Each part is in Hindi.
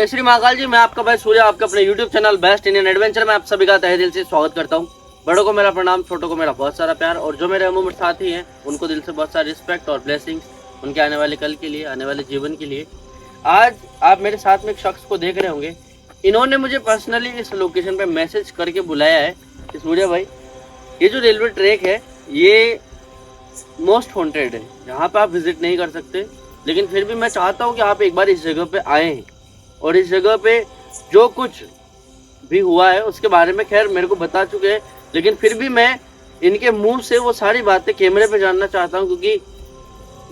जय श्री महाकाल जी। मैं आपका भाई सूर्य, आपके अपने YouTube channel best Indian adventure में आप सभी का तहे दिल से स्वागत करता हूं। बड़ों को मेरा प्रणाम, छोटों को मेरा बहुत सारा प्यार, और जो मेरे अमूमर साथी हैं उनको दिल से बहुत सारा रिस्पेक्ट और ब्लेसिंग्स उनके आने वाले कल के लिए, आने वाले जीवन के लिए। आज आप मेरे साथ में एक शख्स को देख रहे होंगे। इन्होंने मुझे पर्सनली इस लोकेशन पे मैसेज करके बुलाया है कि सूर्य भाई, ये जो रेलवे ट्रैक है ये मोस्ट हॉन्टेड है, यहाँ पे आप विजिट नहीं कर सकते, लेकिन फिर भी मैं चाहता हूँ कि आप एक बार इस जगह पे आए हैं और इस जगह पे जो कुछ भी हुआ है उसके बारे में खैर मेरे को बता चुके हैं, लेकिन फिर भी मैं इनके मुंह से वो सारी बातें कैमरे पे जानना चाहता हूँ, क्योंकि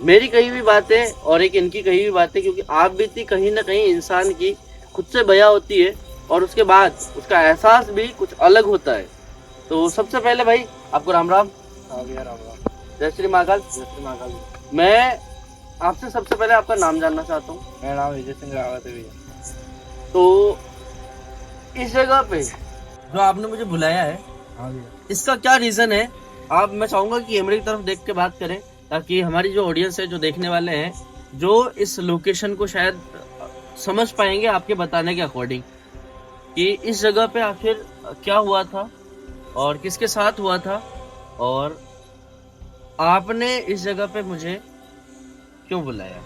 मेरी कही हुई बातें और एक इनकी कही हुई बातें, क्योंकि आप बीती कहीं ना कहीं इंसान की खुद से बयां होती है और उसके बाद उसका एहसास भी कुछ अलग होता है। तो सबसे पहले भाई आपको राम राम। जय श्री महाकाल। जय श्री महाकाल। मैं आपसे सबसे पहले आपका नाम जानना चाहता हूँ। मेरा नाम विजय सिंह रावत है भैया। तो इस जगह पे जो आपने मुझे बुलाया है, हाँ भैया। इसका क्या रीजन है? मैं चाहूंगा कि कैमरे की तरफ देख के बात करें, ताकि हमारी जो ऑडियंस है, जो देखने वाले हैं, जो इस लोकेशन को शायद समझ पाएंगे आपके बताने के अकॉर्डिंग कि इस जगह पे आखिर क्या हुआ था और किसके साथ हुआ था, और आपने इस जगह पे मुझे क्यों बुलाया।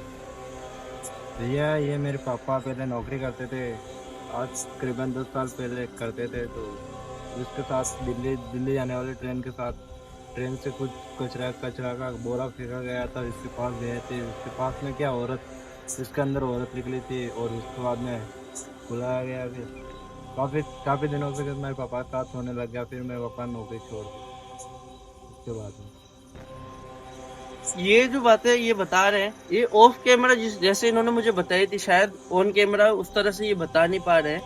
भैया ये मेरे पापा पहले नौकरी करते थे, आज करीबन 10 साल पहले करते थे। तो उसके साथ दिल्ली जाने वाली ट्रेन के साथ ट्रेन से कुछ कचरा का बोरा फेंका गया था। इसके पास गए थे, उसके पास में क्या इसके अंदर औरत निकली थी और उसके बाद में बुलाया गया। फिर काफ़ी दिनों से मेरे पापा के साथ होने लग गया। फिर मेरे पापा नौकरी छोड़ दी। उसके बाद में ये जो बातें ये बता रहे हैं, ये ऑफ कैमरा जैसे इन्होंने मुझे बताई थी, शायद ऑन कैमरा उस तरह से ये बता नहीं पा रहे हैं।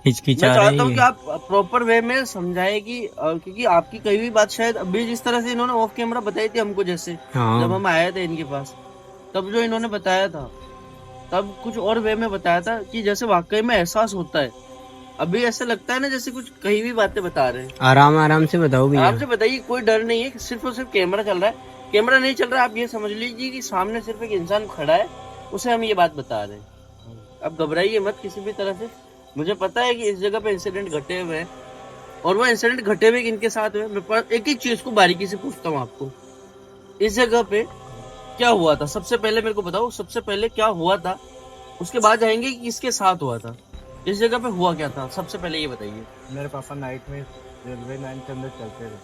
मैं चाहता हूँ कि आप प्रॉपर वे में समझाएं कि क्योंकि आपकी कई भी बात शायद अभी जिस तरह से इन्होंने ऑफ कैमरा बताई थी हमको, जैसे जब हम आए थे इनके पास, तब जो इन्होंने बताया था तब कुछ और वे में बताया था कि जैसे वाकई में एहसास होता है। अभी ऐसा लगता है ना जैसे कुछ कहीं भी बातें बता रहे हैं। आराम से बताओ भैया। आपसे बताइए, कोई डर नहीं है, सिर्फ और सिर्फ कैमरा चल रहा है। कैमरा नहीं चल रहा है, आप ये समझ लीजिए कि सामने सिर्फ एक इंसान खड़ा है, उसे हम ये बात बता रहे हैं। अब घबराइए मत किसी भी तरह से। मुझे पता है कि इस जगह पे इंसिडेंट घटे हुए हैं, और वो इंसिडेंट घटे हुए किनके साथ हुए, मैं एक एक चीज को बारीकी से पूछता हूँ आपको। इस जगह पे क्या हुआ था, सबसे पहले मेरे को बताओ, सबसे पहले क्या हुआ था, उसके बाद जाएंगे कि किसके साथ हुआ था। इस जगह पे हुआ क्या था, सबसे पहले ये बताइए। मेरे पापा नाइट में रेलवे लाइन के अंदर चलते थे,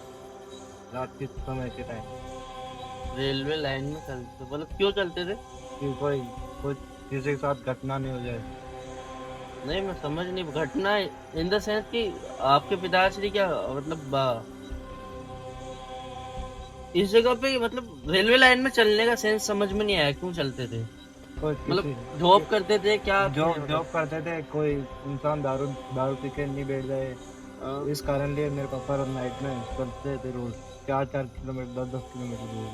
रात के समय के टाइम। रेलवे लाइन में चलते, मतलब क्यों चलते थे? कि कोई किसी के साथ घटना नहीं हो जाए। नहीं, मैं समझ नहीं, घटना इन द सेंस कि आपके पिताश्री क्या मतलब इस जगह पे, मतलब रेलवे लाइन में चलने का सेंस समझ में नहीं आया, क्यों चलते थे? मतलब जॉब करते थे क्या? जॉब करते थे, कोई इंसान दारू पी के नहीं बैठ जाए, इस कारण लिए मेरे पापा नाइट में चलते थे रोज 4-4 किलोमीटर 10-10 किलोमीटर दूर।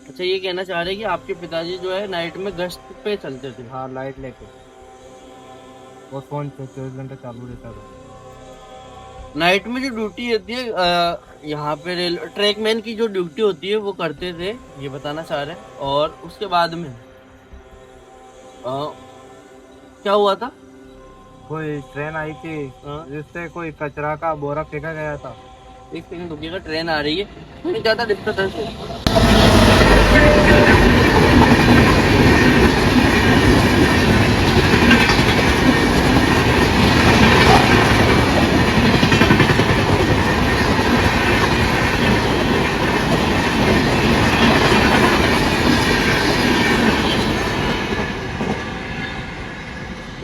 अच्छा, ये कहना चाह रहे हैं कि आपके पिताजी जो है नाइट में गश्त पे चलते थे? हाँ, लाइट लेके, और फोन 24 घंटे चालू रहता था। नाइट में जो ड्यूटी होती है यहाँ पे ट्रैकमैन की जो ड्यूटी होती है वो करते थे, ये बताना चाह रहे हैं। और उसके बाद में क्या हुआ था? कोई ट्रेन आई थी जिससे कोई कचरा का बोरा फेंका गया था। एक सेकंड रुकिएगा, ट्रेन आ रही है, नहीं ज्यादा डिस्टर्बेंस है।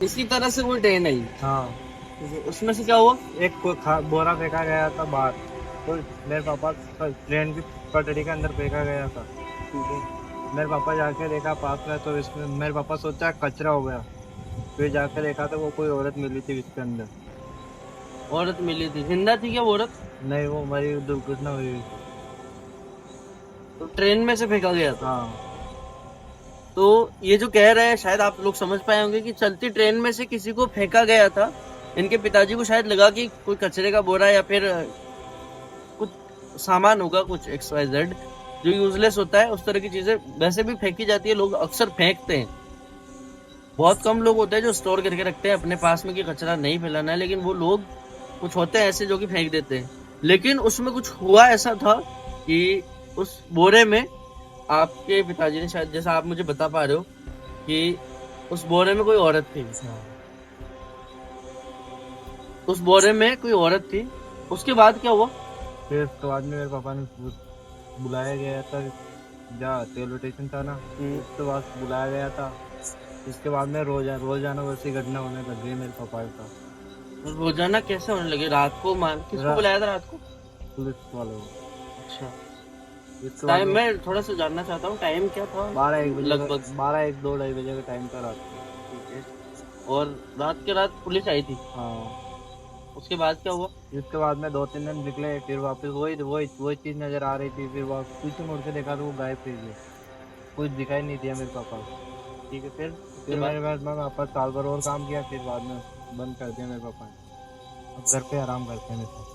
इसी तरह से कोई ट्रेन आई? हाँ, उसमें से क्या हुआ? एक बोरा फेंका गया था बाहर, तो मेरे पापा ट्रेन की पटरी के अंदर फेंका गया था। मेरे पापा जाके देखा पास में, तो इसमें मेरे पापा सोचा कचरा हो गया। फिर जाके देखा तो वो कोई औरत मिली थी इसके अंदर। औरत मिली थी? जिंदा थी क्या वो औरत? नहीं, वो हमारी दुर्घटना हुई। तो ट्रेन में से फेंका गया था? हाँ। तो ये जो कह रहे हैं शायद आप लोग समझ पाए होंगे कि चलती ट्रेन में से किसी को फेंका गया था। इनके पिताजी को शायद लगा कि कोई कचरे का बोरा या फिर कुछ सामान होगा, कुछ XYZ जो यूजलेस होता है, उस तरह की चीजें वैसे भी फेंकी जाती है, लोग अक्सर फेंकते हैं। बहुत कम लोग होते हैं जो स्टोर करके रखते हैं अपने पास में कि कचरा नहीं फैलाना है, लेकिन वो लोग कुछ होते हैं ऐसे जो कि फेंक देते हैं। लेकिन उसमें कुछ हुआ ऐसा था कि उस बोरे में आपके पिताजी ने शायद, जैसा आप मुझे बता पा रहे हो, कि उस बोरे में कोई औरत थी। हाँ। उस बोरे में कोई औरत थी। उसके बाद क्या हुआ? फिर उसके बाद में मेरे पापा ने बुलाया गया था, जहाँ रेलवे स्टेशन था ना, उसके बाद बुलाया गया था। इसके बाद में रोजाना वैसी घटना होने लग गई मेरे पापा के साथ। रोजाना कैसे होने लगे? रात को मान किसको बुलाया था रात को? पुलिस वालों को। अच्छा, इसके बाद टाइम में मैं थोड़ा सा जानना चाहता हूँ, टाइम क्या था? 12-1 बजे लगभग 12-1-2-2:30 बजे का टाइम था रात को। ठीक है। और रात के रात पुलिस आई थी। हाँ। उसके बाद क्या हुआ? इसके बाद में 2-3 दिन निकले, फिर वापस वही चीज नजर आ रही थी। फिर पीछे मुड़ के देखा तो वो गायब थी, कुछ दिखाई नहीं दिया मेरे पापा को। ठीक है, फिर मेरे पापा साल भर और काम किया, फिर बाद में बंद कर दिया मेरे पापा ने। अब घर पे आराम करते हैं मेरे पापा।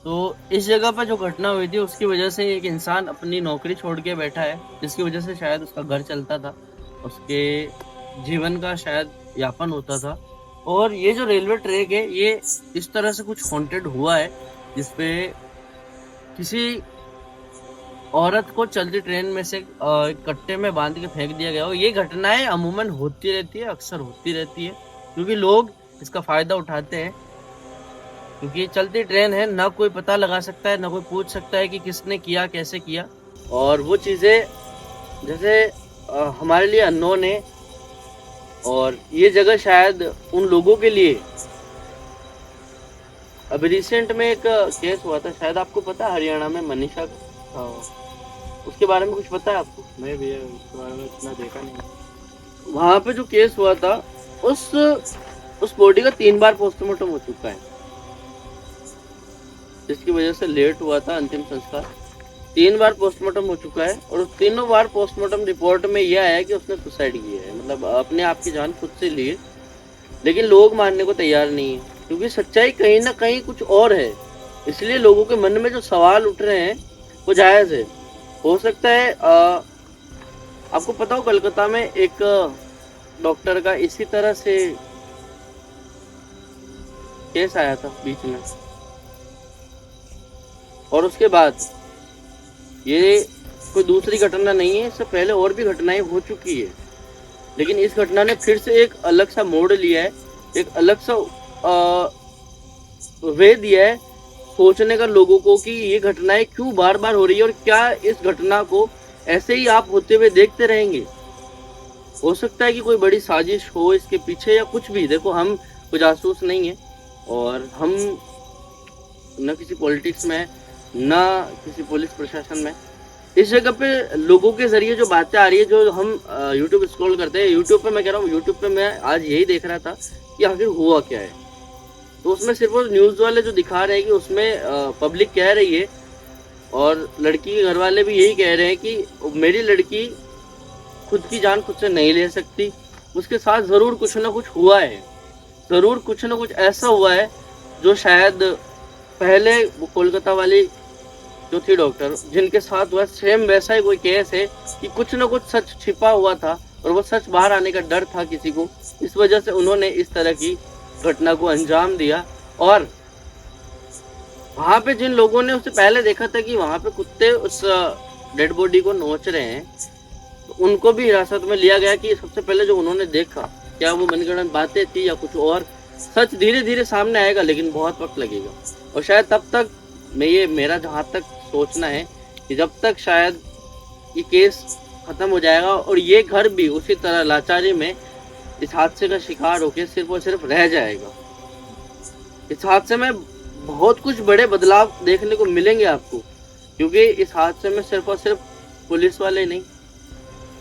तो इस जगह पर जो घटना हुई थी उसकी वजह से एक इंसान अपनी नौकरी छोड़ के बैठा है, जिसकी वजह से शायद उसका घर चलता था, उसके जीवन का शायद यापन होता था। और ये जो रेलवे ट्रैक है ये इस तरह से कुछ हॉन्टेड हुआ है, जिसपे किसी औरत को चलती ट्रेन में से एक कट्टे में बांध के फेंक दिया गया हो। ये घटनाएं अमूमन होती रहती है, अक्सर होती रहती है, क्योंकि लोग इसका फायदा उठाते हैं। क्योंकि चलती ट्रेन है, ना कोई पता लगा सकता है, ना कोई पूछ सकता है कि किसने किया, कैसे किया। और वो चीजें जैसे हमारे लिए अननोन है। और ये जगह शायद उन लोगों के लिए, अभी रिसेंट में एक केस हुआ था, शायद आपको पता है, हरियाणा में मनीषा का, उसके बारे में कुछ पता है आपको? मैं भी उसके बारे में इतना देखा नहीं। वहां पे जो केस हुआ था, उस बॉडी का 3 बार पोस्टमार्टम हो चुका है, जिसकी वजह से लेट हुआ था अंतिम संस्कार। 3 बार पोस्टमार्टम हो चुका है, और उस तीनों बार पोस्टमार्टम रिपोर्ट में यह आया कि उसने सुसाइड किया है, मतलब अपने आप की जान खुद से ली है। लेकिन लोग मानने को तैयार नहीं है, क्योंकि सच्चाई कहीं ना कहीं कुछ और है। इसलिए लोगों के मन में जो सवाल उठ रहे हैं वो जायज है। हो सकता है आपको पता हो, कलकत्ता में एक डॉक्टर का इसी तरह से केस आया था बीच में, और उसके बाद ये कोई दूसरी घटना नहीं है, इससे पहले और भी घटनाएं हो चुकी है। लेकिन इस घटना ने फिर से एक अलग सा मोड़ लिया है, एक अलग सा वे दिया है सोचने का लोगों को कि ये घटनाएं क्यों बार बार हो रही है, और क्या इस घटना को ऐसे ही आप होते हुए देखते रहेंगे। हो सकता है कि कोई बड़ी साजिश हो इसके पीछे, या कुछ भी। देखो, हम कोई जासूस नहीं है, और हम न किसी पॉलिटिक्स में, न किसी पुलिस प्रशासन में। इस जगह पे लोगों के जरिए जो बातें आ रही है, जो हम यूट्यूब स्क्रॉल करते हैं, यूट्यूब पे मैं कह रहा हूँ, यूट्यूब पे मैं आज यही देख रहा था कि आखिर हुआ क्या है। तो उसमें सिर्फ वो न्यूज़ वाले जो दिखा रहे हैं कि उसमें पब्लिक कह रही है, और लड़की के घर वाले भी यही कह रहे हैं कि मेरी लड़की खुद की जान खुद से नहीं ले सकती, उसके साथ ज़रूर कुछ ना कुछ हुआ है, ज़रूर कुछ ना कुछ ऐसा हुआ है जो शायद पहले वो कोलकाता वाली जो थी डॉक्टर, जिनके साथ हुआ, सेम वैसा ही कोई केस है कि कुछ ना कुछ सच छिपा हुआ था, और वो सच बाहर आने का डर था किसी को। इस वजह से उन्होंने इस तरह की घटना को अंजाम दिया। और वहां पे जिन लोगों ने उससे पहले देखा था कि वहां पे कुत्ते उस डेड बॉडी को नोच रहे हैं, तो उनको भी हिरासत में लिया गया कि सबसे पहले जो उन्होंने देखा, क्या वो मनगढ़ंत बातें थी या कुछ और। सच धीरे धीरे सामने आएगा, लेकिन बहुत वक्त लगेगा। और शायद तब तक मेरा जहाँ तक सोचना है कि जब तक शायद ये केस खत्म हो जाएगा, और ये घर भी उसी तरह लाचारी में इस हादसे का शिकार होकर सिर्फ और सिर्फ रह जाएगा। इस हादसे में बहुत कुछ बड़े बदलाव देखने को मिलेंगे आपको, क्योंकि इस हादसे में सिर्फ और सिर्फ पुलिस वाले नहीं,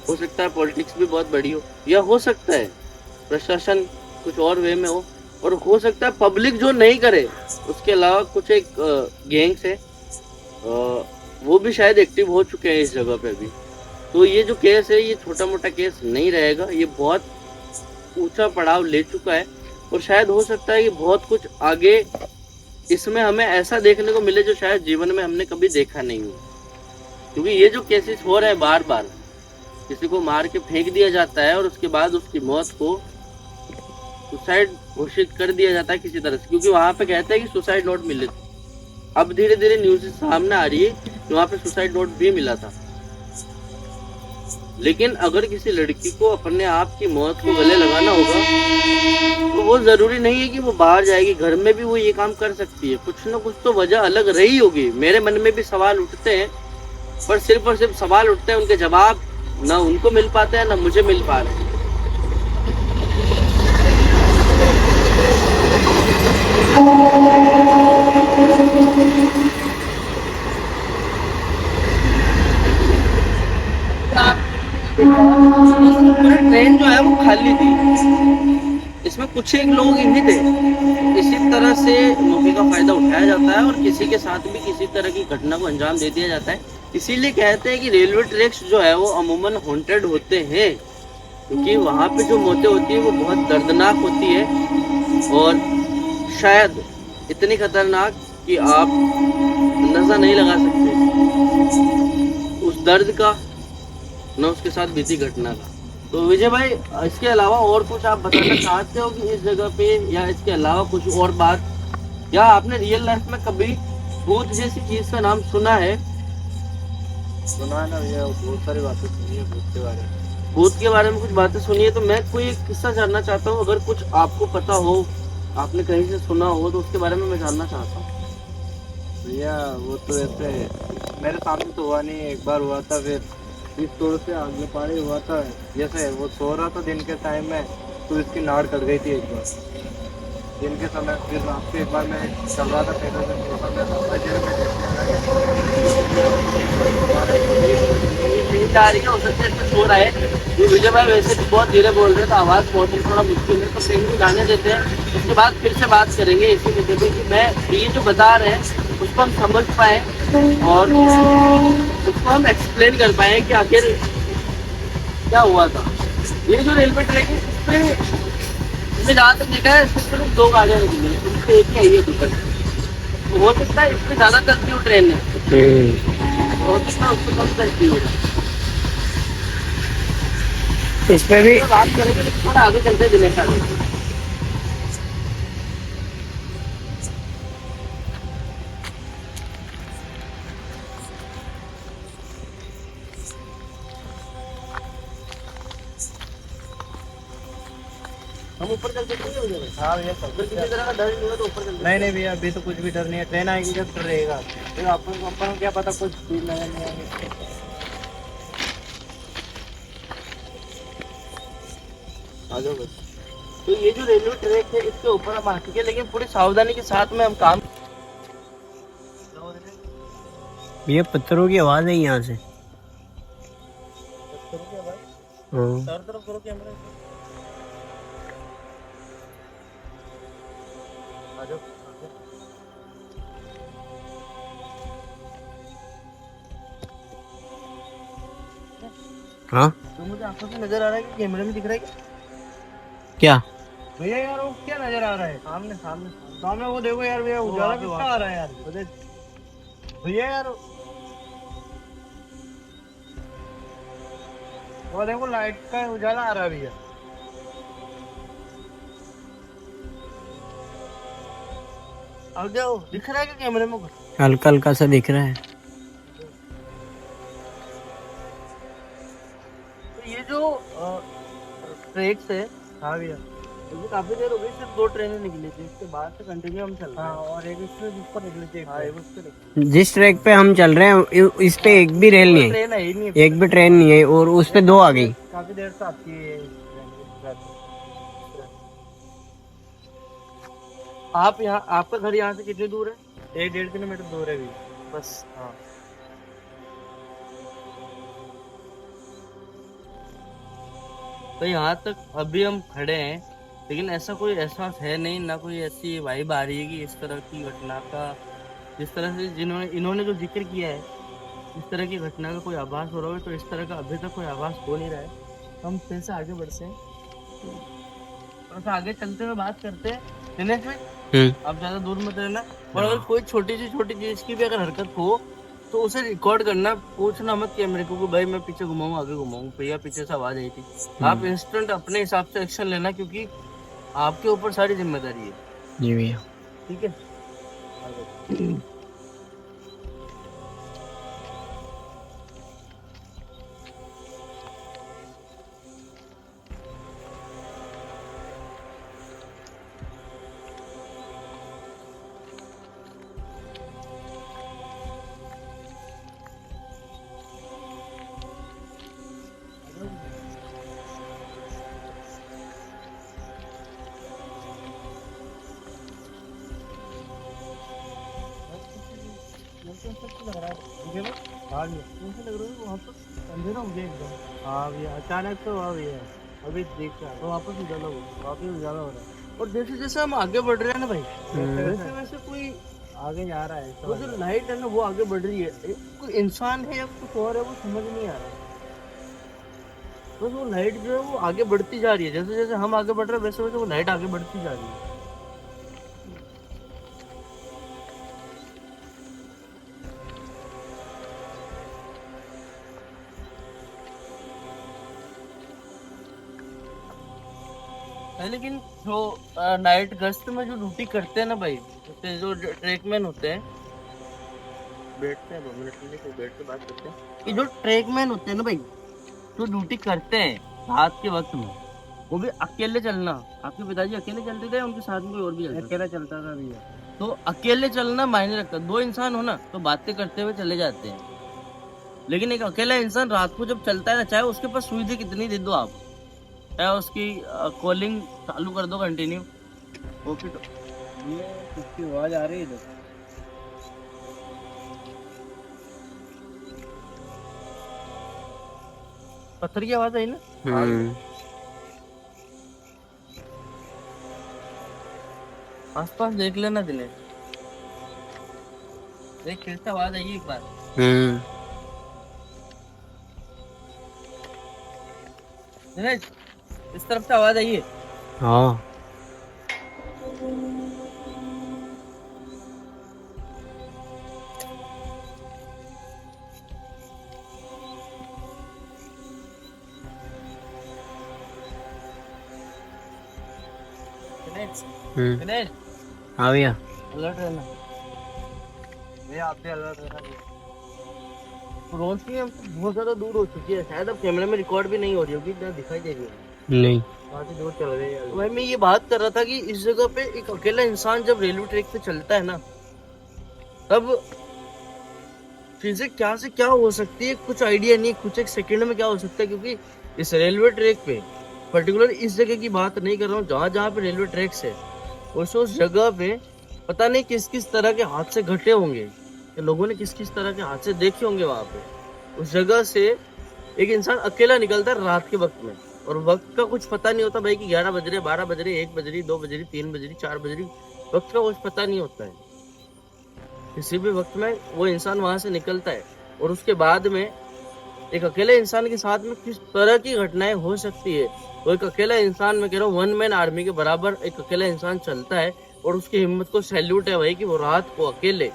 हो सकता है पॉलिटिक्स भी बहुत बड़ी हो, या हो सकता है प्रशासन कुछ और वे में हो, और हो सकता है पब्लिक जो नहीं करे, उसके अलावा कुछ एक गैंग्स है, वो भी शायद एक्टिव हो चुके हैं इस जगह पे भी। तो ये जो केस है, ये छोटा मोटा केस नहीं रहेगा, ये बहुत ऊंचा पड़ाव ले चुका है। और शायद हो सकता है कि बहुत कुछ आगे इसमें हमें ऐसा देखने को मिले जो शायद जीवन में हमने कभी देखा नहीं हो। क्योंकि ये जो केसेस हो रहे हैं बार बार, किसी को मार के फेंक दिया जाता है और उसके बाद उसकी मौत को सुसाइड घोषित कर दिया जाता है किसी तरह से, क्योंकि वहां पे कहते हैं कि सुसाइड नोट मिले थे। अब धीरे धीरे न्यूज सामने आ रही है कि वहां पे सुसाइड नोट भी मिला था। लेकिन अगर किसी लड़की को अपने आप की मौत को गले लगाना होगा तो वो जरूरी नहीं है कि वो बाहर जाएगी, घर में भी वो ये काम कर सकती है। कुछ ना कुछ तो वजह अलग रही होगी। मेरे मन में भी सवाल उठते हैं, पर सिर्फ और सिर्फ सवाल उठते हैं, उनके जवाब ना उनको मिल पाते हैं ना मुझे मिल पा रहे हैं। ट्रेन जो है वो खाली थी, इसमें कुछ एक लोग ही थे। इसी तरह से मौके का फायदा उठाया जाता है और किसी के साथ भी किसी तरह की घटना को अंजाम दे दिया जाता है। इसीलिए कहते हैं कि रेलवे ट्रैक्स जो है वो अमूमन हॉन्टेड होते हैं, क्योंकि वहां पे जो मौतें होती है वो बहुत दर्दनाक होती है और शायद इतनी खतरनाक कि आप अंदाजा नहीं लगा सकते उस दर्द का, न उसके साथ बीती घटना का। तो विजय भाई, इसके अलावा और कुछ आप बताना चाहते हो कि इस जगह पे, या इसके अलावा कुछ और बात, या आपने रियल लाइफ में कभी भूत जैसी चीज का नाम सुना है? सुना है ना भैया, बहुत सारी बातें सुनी है भूत के बारे में। भूत के बारे में कुछ बातें सुनी है, तो मैं कोई एक किस्सा जानना चाहता हूँ। अगर कुछ आपको पता हो, आपने कहीं से सुना हो, तो उसके बारे में मैं जानना चाहता हूँ। भैया वो तो ऐसे मेरे सामने तो हुआ नहीं, एक बार हुआ था, फिर इस तौर से अगले पारी हुआ था। जैसे वो सो रहा था दिन के टाइम में, तो इसकी नाड़ कट गई थी एक बार दिन के समय। फिर रात को एक बार मैं चल रहा था पैदल जा रही है, हो सकता है इसमें सो रहा है। तो विजय भाई वैसे भी बहुत धीरे बोल रहे हैं, तो आवाज़ बहुत थोड़ा मुश्किल है, तो कहीं भी गाने देते हैं। उसके बाद फिर से बात करेंगे इसी मुद्दे पे कि मैं ये जो बता रहे हैं उसको हम समझ पाए और उसको हम एक्सप्लेन कर पाए कि आखिर क्या हुआ था। ये जो रेलवे ट्रैक है, इस पे मैंने जहाँ तक देखा है, सिर्फ सिर्फ 2 गाड़ियाँ निकली हैं, उनसे एक ही आई है दुकान। तो हो सकता है इसमें ज़्यादा चलती हो ट्रेन में, हो सकता है उसको कम चलती हो। इस पे भी बात करेंगे, लेकिन थोड़ा आगे चलते हैं दिनेश आगे। हम ऊपर चल सकते हैं भैया? हाँ भैया, अगर किसी तरह का डर नहीं हो तो ऊपर चल सकते हैं। नहीं भैया, अभी तो कुछ भी डर नहीं है। ट्रेन आएगी जब डर रहेगा, फिर अपन को क्या पता कुछ भी नजर नहीं आएंगे। आ जाओ बस। तो ये जो रेलवे ट्रैक है, इसके ऊपर हम आ चुके हैं, लेकिन पूरी सावधानी के साथ में हम काम। ये पत्थरों की आवाज है यहाँ से। हाँ। चारों तरफ करो कैमरा। आ जाओ। हाँ तो मुझे आंखों से नजर आ रहा है कि कैमरे में दिख रहा है क्या? भैया यार वो क्या नजर आ रहा है? सामने सामने सामने वो देखो यार भैया, उजाला कितना आ रहा है यार भैया यार। वो देखो लाइट का उजाला आ रहा है भैया। अब जाओ, दिख रहा है क्या कैमरे में कुछ? हल्का हल्का सा दिख रहा है। तो ये जो ट्रैक्स है, हाँ भैया, ये काफी देर हो गई, सिर्फ 2 ट्रेनें निकली थी, इसके बाद से कंटिन्यू हम चल रहे हाँ, हैं। और एक इससे ऊपर निकली थी। हाँ, एक उससे निकली। जिस ट्रैक पे हम चल रहे हैं इस पे एक भी रेल नहीं है, ट्रेन है ही नहीं है। एक भी ट्रेन नहीं है, और उस पे 2 आ गई। काफी देर से आती है ये आप यहाँ, आपका घर यहाँ से कितनी दूर है? 1-1.5 किलोमीटर दूर है भी बस। हाँ। तो यहाँ तक अभी हम खड़े हैं, लेकिन ऐसा कोई एहसास है नहीं, ना कोई ऐसी वाइब आ रही है कि इस तरह की घटना का, जिस तरह से इन्होंने जो जिक्र किया है, इस तरह की घटना का कोई आभास हो रहा है। तो इस तरह का अभी तक कोई आभास हो नहीं रहा है। हम फिर से आगे बढ़ते हैं, थोड़ा सा आगे चलते हुए बात करते हैं। दिनेश भाई, आप ज्यादा दूर मत रहना, और अगर कोई छोटी चीज की भी अगर हरकत हो तो उसे रिकॉर्ड करना, पूछना मत कि मेरे को भाई मैं पीछे घुमाऊं आगे घुमाऊं, भैया पीछे से आवाज आई थी। आप इंस्टेंट अपने हिसाब से एक्शन लेना, क्योंकि आपके ऊपर सारी जिम्मेदारी है। जी भैया। ठीक है। हाँ भैया, अचानक तो हाँ भैया, अभी देख रहा है, तो वापस उजाला हो रहा है। और जैसे जैसे हम आगे बढ़ रहे हैं ना भाई, वैसे वैसे कोई आगे जा रहा है वो जो लाइट है ना वो आगे बढ़ रही है। कोई इंसान है या कुछ और है वो समझ नहीं आ रहा। बस वो लाइट जो है वो आगे बढ़ती जा रही है, जैसे जैसे हम आगे बढ़ रहे हैं वैसे वैसे वो लाइट आगे बढ़ती जा रही है। लेकिन जो नाइट गश्त में जो ड्यूटी करते हैं ना भाई, जैसे जो ट्रैकमैन होते हैं, बैठते हैं 2 मिनट के लिए, कोई बैठ के बात करते हैं। ये जो ट्रैकमैन होते हैं ना भाई, जो ड्यूटी करते हैं रात के वक्त में, वो भी अकेले चलना। आपके पिताजी अकेले चलते थे, उनके साथ में कोई और भी चलता अकेला चलता था भैया। तो अकेले चलना मायने रखता है। 2 इंसान हो ना तो बातें करते हुए चले जाते हैं, लेकिन एक अकेला इंसान रात को जब चलता है ना, चाहे उसके पास सुविधा कितनी दे दो आप, चाहे उसकी कॉलिंग चालू कर दो कंटिन्यू, वो फिर ये किसकी आवाज आ रही है इधर? पत्थर की आवाज आई ना। आसपास देख लेना दिनेश, देख फिर से आवाज आई एक बार। दिनेश इस तरफ से आवाज आई है। हाँ दिनेश हम्म। दिनेश हाँ भैया। अलर्ट रहना भैया, आप भी अलर्ट रहना। रोशनी हम बहुत ज्यादा दूर हो चुकी है, शायद अब कैमरे में रिकॉर्ड भी नहीं हो रही होगी, इतना दिखाई दे रही है। नहीं। काफी दूर चल रही है। भाई मैं ये बात कर रहा था कि इस जगह पे एक अकेला इंसान जब रेलवे ट्रैक पे चलता है ना, तब चीजें क्या से क्या हो सकती है कुछ आइडिया नहीं, कुछ एक सेकंड में क्या हो सकता है। क्योंकि इस रेलवे ट्रैक पे पर्टिकुलर इस जगह की बात नहीं कर रहा हूँ, जहाँ जहाँ पे रेलवे ट्रैक्स है उस जगह पे पता नहीं किस किस तरह के हादसे घटे होंगे, कि लोगों ने किस किस तरह के हादसे देखे होंगे वहां पे। उस जगह से एक इंसान अकेला निकलता है रात के वक्त में, और वक्त का कुछ पता नहीं होता भाई कि 11 बज रहे, 12 बज रहे, 1 बज रही, 2 बज रही, 3 बज रही, 4 बज रही, वक्त का कुछ पता नहीं होता है। किसी भी वक्त में वो इंसान वहां से निकलता है, और उसके बाद में एक अकेले इंसान के साथ में किस तरह की घटनाएं हो सकती है। वो एक अकेला इंसान, मैं कह रहा हूँ 1 मैन आर्मी के बराबर एक अकेला इंसान चलता है, और उसकी हिम्मत को सैल्यूट है भाई कि वो रात को अकेले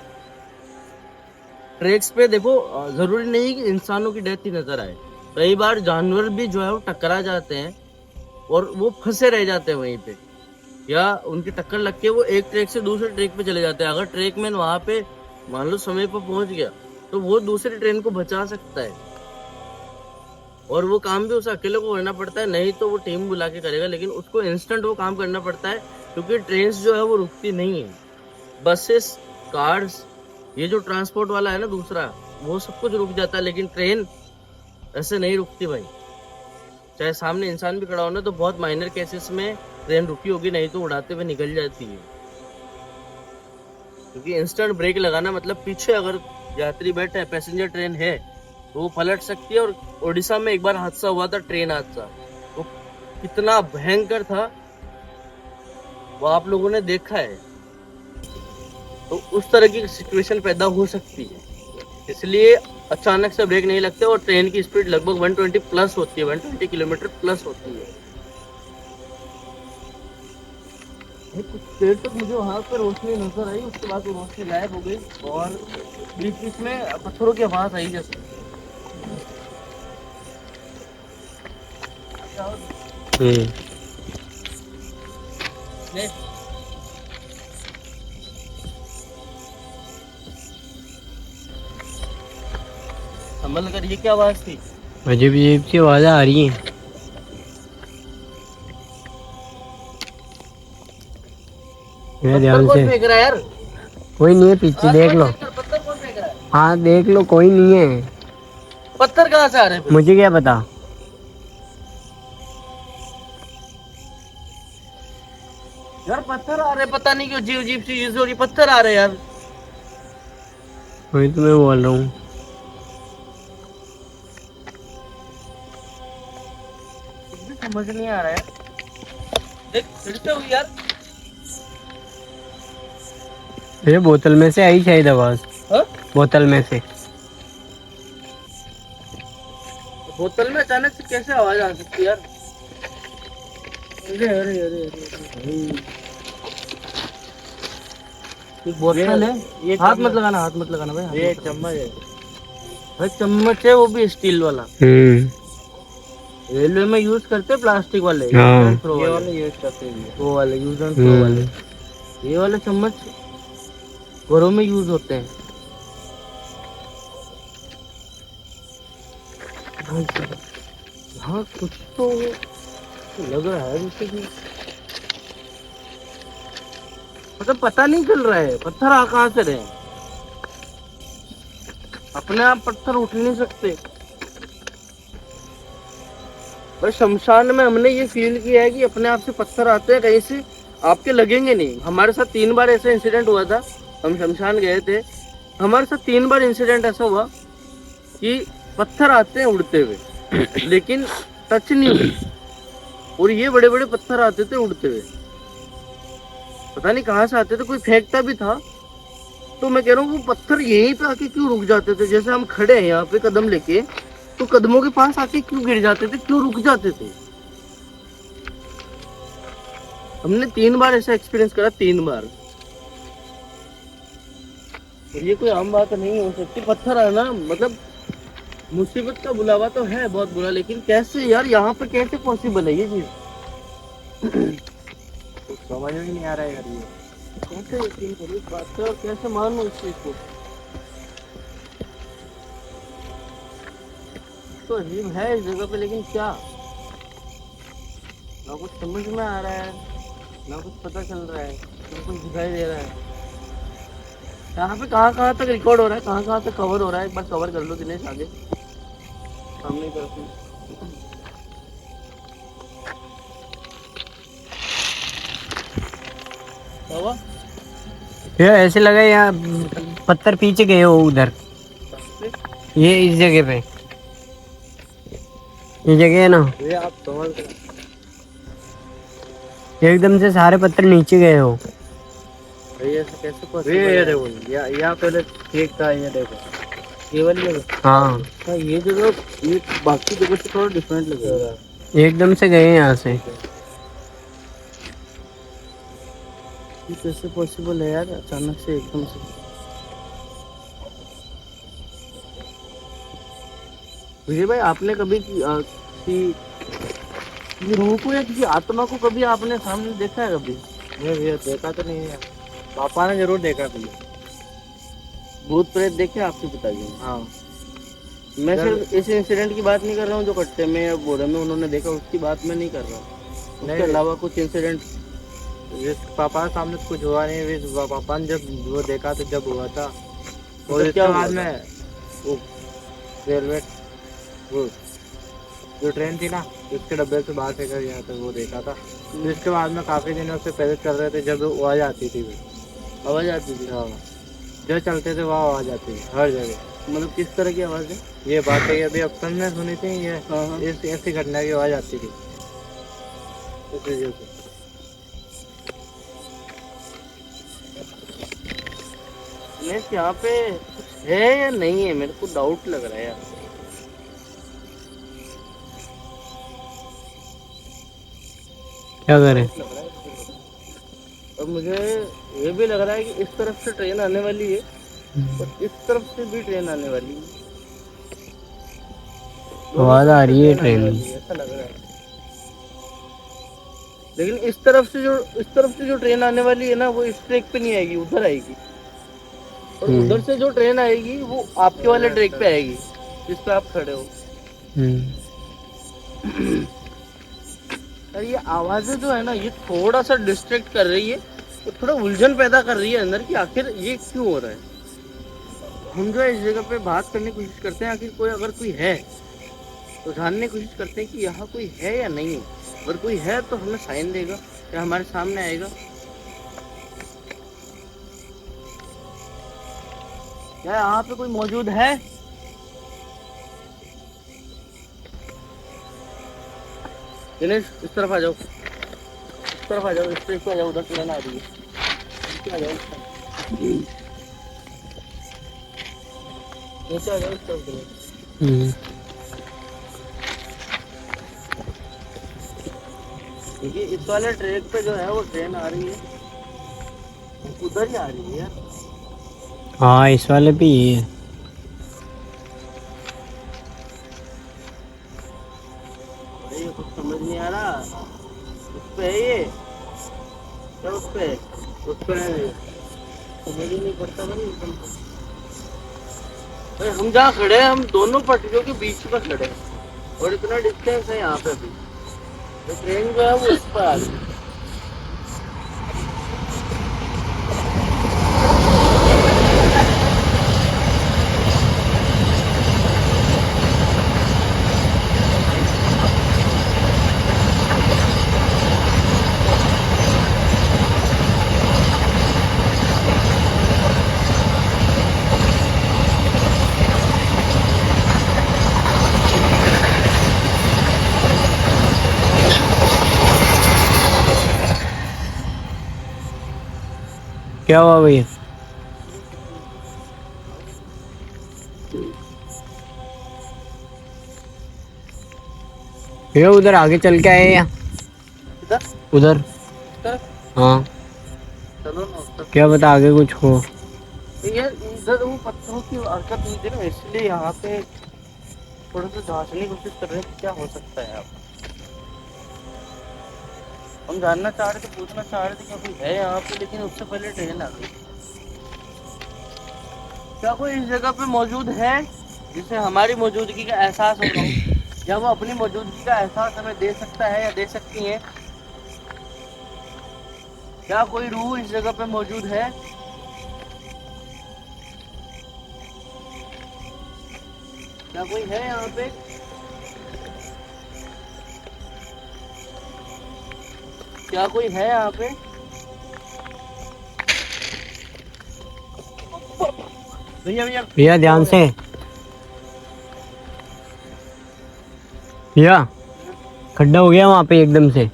ट्रैक्स पे। देखो जरूरी नहीं कि इंसानों की डेथ ही नजर आए, कई बार जानवर भी जो है वो टकरा जाते हैं और वो फंसे रह जाते हैं वहीं पे, या उनकी टक्कर लग के वो एक ट्रैक से दूसरे ट्रैक पे चले जाते हैं। अगर ट्रैकमैन वहां पे मान लो समय पर पहुंच गया तो वो दूसरी ट्रेन को बचा सकता है, और वो काम भी उसे अकेले को करना पड़ता है, नहीं तो वो टीम बुला के करेगा, लेकिन उसको इंस्टेंट वो काम करना पड़ता है, क्योंकि ट्रेन जो है वो रुकती नहीं है। बसेस, कार्स, ये जो ट्रांसपोर्ट वाला है ना दूसरा, वो सब कुछ रुक जाता है, लेकिन ट्रेन ऐसे नहीं रुकती भाई। चाहे सामने इंसान भी खड़ा हो ना, तो बहुत माइनर केसेस में ट्रेन रुकी होगी, नहीं तो उड़ाते हुए निकल जाती है। क्योंकि इंस्टेंट ब्रेक लगाना मतलब पीछे अगर यात्री बैठे हैं, पैसेंजर ट्रेन है, तो वो पलट सकती है। और उड़ीसा में एक बार हादसा हुआ था, ट्रेन हादसा, वो कितना भयंकर था वो आप लोगों ने देखा है। तो उस तरह की सिचुएशन पैदा हो सकती है, इसलिए अचानक से ब्रेक नहीं लगते, और ट्रेन की स्पीड लगभग 120 प्लस होती है, 120 किलोमीटर प्लस होती है। कुछ देर तक मुझे वहां पर रोशनी नजर आई, उसके बाद वो रोशनी गायब हो गई और बीच बीच में पत्थरों की आवाज आई जैसे। हम्म। ने संभल कर, ये क्या आवाज थी? अजीब अजीब सी आवाजें आ रही हैं। ये पत्थर ध्यान कौन से, फेंक रहा है यार? कोई नहीं है पीछे, देख लो। पत्थर कौन फेंक रहा है? हाँ देख लो, कोई नहीं है। पत्थर कहाँ से आ रहे हैं फिर? मुझे क्या पता। यार पत्थर आ रहे हैं, पता नहीं क्यों जीव जीव सी चीजें हो रही, पत्थर आ रहे हैं यार। वही तो मैं बोल रहा हूँ। कुछ भी समझ नहीं आ रहा है। देख फिर से हुई यार। ये बोतल में से आई शायद आवाज, हाँ? बोतल में से। बोतल में अचानक से कैसे आवाज आ सकती है यार? अरे अरे अरे अरे ये बोतल है। ये हाथ चम्मच- मत लगाना, हाथ मत लगाना भाई, हाथ ये मत लगाना। चम्मच है। भाई चम्मच है, वो भी स्टील वाला। हम्म। रेलवे में यूज करते प्लास्टिक वाले, हाँ। यूज एंड थ्रो ये वाले। वाला यूज करते हैं। वो वाले यूज एंड थ्रो वाले। हम्म। ये वाले चम्मच घरों में यूज होते हैं। भाई साहब, हाँ कुछ तो लग रहा है जैसे कि, मतलब पता नहीं चल रहा है पत्थर आ कहाँ से रहे हैं। अपने आप पत्थर उठ नहीं सकते। भाई शमशान में हमने ये फील किया है कि अपने आप से पत्थर आते हैं कहीं से, आपके लगेंगे नहीं। हमारे साथ 3 बार ऐसा इंसिडेंट हुआ था, हम शमशान गए थे, हमारे साथ 3 बार इंसिडेंट ऐसा हुआ कि पत्थर आते हैं उड़ते हुए लेकिन टच नहीं हुए। और ये बड़े बड़े पत्थर आते थे उड़ते हुए, पता नहीं कहाँ से आते थे, कोई फेंकता भी था। तो मैं कह रहा हूँ वो पत्थर यहीं पे आके क्यों रुक जाते थे? जैसे हम खड़े हैं यहाँ पे कदम लेके, तो कदमों के पास आके क्यों गिर जाते थे, क्यों रुक जाते थे? हमने 3 बार ऐसा एक्सपीरियंस करा, 3 बार। और ये कोई आम बात नहीं हो सकती, पत्थर आना मतलब मुसीबत का बुलावा तो है बहुत बुरा, लेकिन कैसे यार यहाँ पे कैसे पॉसिबल है ये चीज? कुछ समझ में ही नहीं आ रहा है यार ये। कैसे यकीन करूँ इस बात पे और कैसे मानूं इस चीज को? तो अजीब है इस जगह पे, लेकिन क्या, ना कुछ समझ में आ रहा है, ना कुछ पता चल रहा है, ना कुछ दिखाई दे रहा है। यहाँ पे कहाँ तक रिकॉर्ड हो रहा है, कहाँ तक कवर हो रहा है? एक बार कवर कर लो दिनेश, आगे सामने की तरफ में। क्या हुआ? ये ऐसे लगा यहाँ पत्थर पीछे गए हो उधर, ये इस जगह पे, ये जगह है ना, ये आप समझ रहे हैं। एकदम से सारे पत्थर नीचे गए हो। भाई ऐसा कैसे ये पॉसिबल देखो, यहाँ पहले ठीक था, ये देखो। ये वाली जगह? हाँ हाँ, ये जगह ये बाकी जगह से थोड़ा डिफरेंट लग रहा है। एकदम से गए यहाँ से। ये कैसे पॉसिबल है यार, अचानक से एकदम से? विजय भाई, आपने कभी किसी रूह को या किसी आत्मा को कभी आपने सामने देखा है कभी? ये देखा तो नहीं है, पापा ने जरूर देखा था। भूत प्रेत देखे आपके पिताजी ने? हाँ। मैं सिर्फ इस इंसिडेंट की बात नहीं कर रहा हूँ जो कट्टे में या बोरे में उन्होंने देखा, उसकी बात मैं नहीं कर रहा हूँ। उसके अलावा कुछ इंसिडेंट? पापा के सामने कुछ हुआ नहीं, पापा ने जब वो देखा तो जब हुआ था। तो और क्या इसके हुआ बाद था? में वो रेलवे, वो जो ट्रेन थी ना, उसके डब्बे से बाहर फेंका गया था, वो देखा था। फिर इसके बाद में काफी दिनों से पहले चल रहे थे, जब वो आवाज आती थी। आवाज आती थी? हाँ, जो चलते थे वहाँ आवाज आती थी हर जगह। मतलब किस तरह की आवाज है? ये बातें अभी अब तक ने सुनी थी, ये हाँ हाँ। ऐसी घटना की आवाज आती थी इस वजह से। नेक्स्ट यहाँ पे है या नहीं है, मेरे को डाउट लग रहा है यार। क्या करें? और मुझे ये भी लग रहा है कि इस तरफ से ट्रेन आने वाली है और इस तरफ से भी ट्रेन आने वाली है। आवाज आ रही है आने ट्रेन वाली की। है, ऐसा लग रहा है। लेकिन इस तरफ से जो ट्रेन आने वाली है ना, वो इस ट्रैक पे नहीं आएगी, उधर आएगी। और उधर से जो ट्रेन आएगी वो आपके वाले ट्रैक पे आएगी जिस पे आप खड़े हो। और ये आवाजें जो है ना, ये थोड़ा सा डिस्ट्रैक्ट कर रही है, तो थोड़ा उलझन पैदा कर रही है अंदर कि आखिर ये क्यों हो रहा है। हम जो है इस जगह पे बात करने की कोशिश करते हैं, आखिर अगर कोई है तो जानने की कोशिश करते हैं कि यहाँ कोई है या नहीं है। अगर कोई है तो हमें साइन देगा या हमारे सामने आएगा। क्या यहाँ पे कोई मौजूद है? दिनेश, इस तरफ आ जाओ, इस तरफ आ जाओ, इस तरफ आ जाओ, उधर ट्रेन आ रही है, नीचे आ जाओ, नीचे आ जाओ, इस तरफ दिनेश। क्योंकि इस वाले ट्रैक पे जो है वो ट्रेन आ रही है, उधर ही आ रही है। हाँ इस वाले पे ही है। भाई ये कुछ समझ नहीं आ रहा। उस पे है ये क्या? उस पे है ये। समझ ही नहीं पड़ता भाई एकदम से। भाई हम जहाँ खड़े हैं, हम दोनों पटरियों के बीच में खड़े हैं और इतना डिस्टेंस है यहाँ पे भी। तो ट्रेन जो है वो उस पर आ रही है। क्या हुआ भैया? भैया उधर आगे चल के आए या इधर उधर? इधर हाँ चलो ना उस तरफ। क्या पता आगे कुछ हो। ये इधर वो पत्थरों की हरकत नहीं थी ना, इसलिए यहाँ पे थोड़ा सा जांचने की कोशिश कर रहे हैं कि क्या हो सकता है। आप हम जानना चाह रहे थे, पूछना चाह रहे थे कि कोई है यहाँ पे, लेकिन उससे पहले ट्रेन आ गई। क्या कोई इस जगह पे मौजूद है जिसे हमारी मौजूदगी का एहसास हो रहा हो, या वो अपनी मौजूदगी का एहसास हमें दे सकता है या दे सकती है? क्या कोई रूह इस जगह पे मौजूद है? क्या कोई है यहाँ पे? क्या कोई है यहाँ पे? भैया भैया भैया ध्यान से। भैया खड्डा हो गया वहाँ पे एकदम से।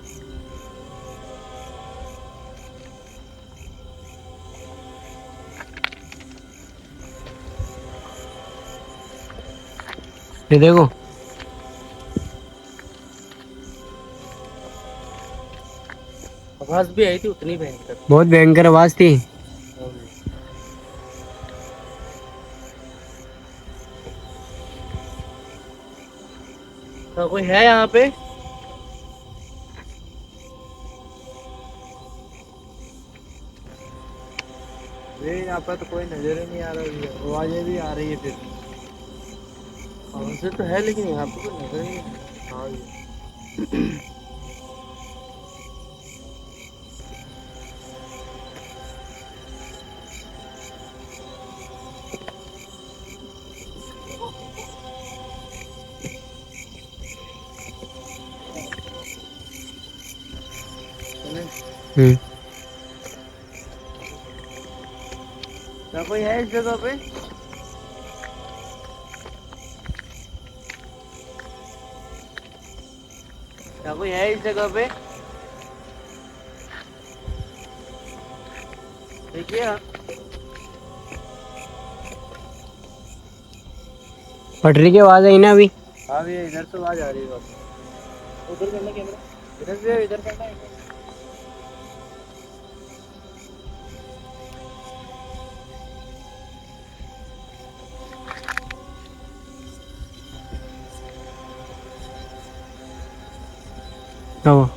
ये देखो आवाज भी आई थी उतनी भयंकर। बहुत भयंकर आवाज थी। तो कोई है यहाँ पे? ये यहाँ पर तो कोई नजर ही नहीं आ रही है, आवाजें भी आ रही है फिर। आवाजें तो है लेकिन यहाँ पे कोई नजर नहीं है। हाँ ये क्या कोई है इस जगह पे? क्या कोई है इस जगह पे? देखिए पटरी की आवाज आई ना अभी। हाँ भैया, इधर से आवाज आ रही है बस। उधर करना कैमरा, इधर से इधर करना है। क्या हुआ?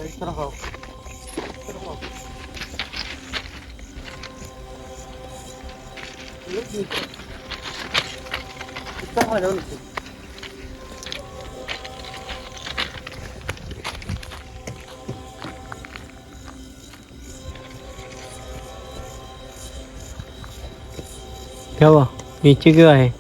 इस तरफ आओ। इस तरफ आ जाओ नीचे। क्या हुआ? नीचे क्यों आए?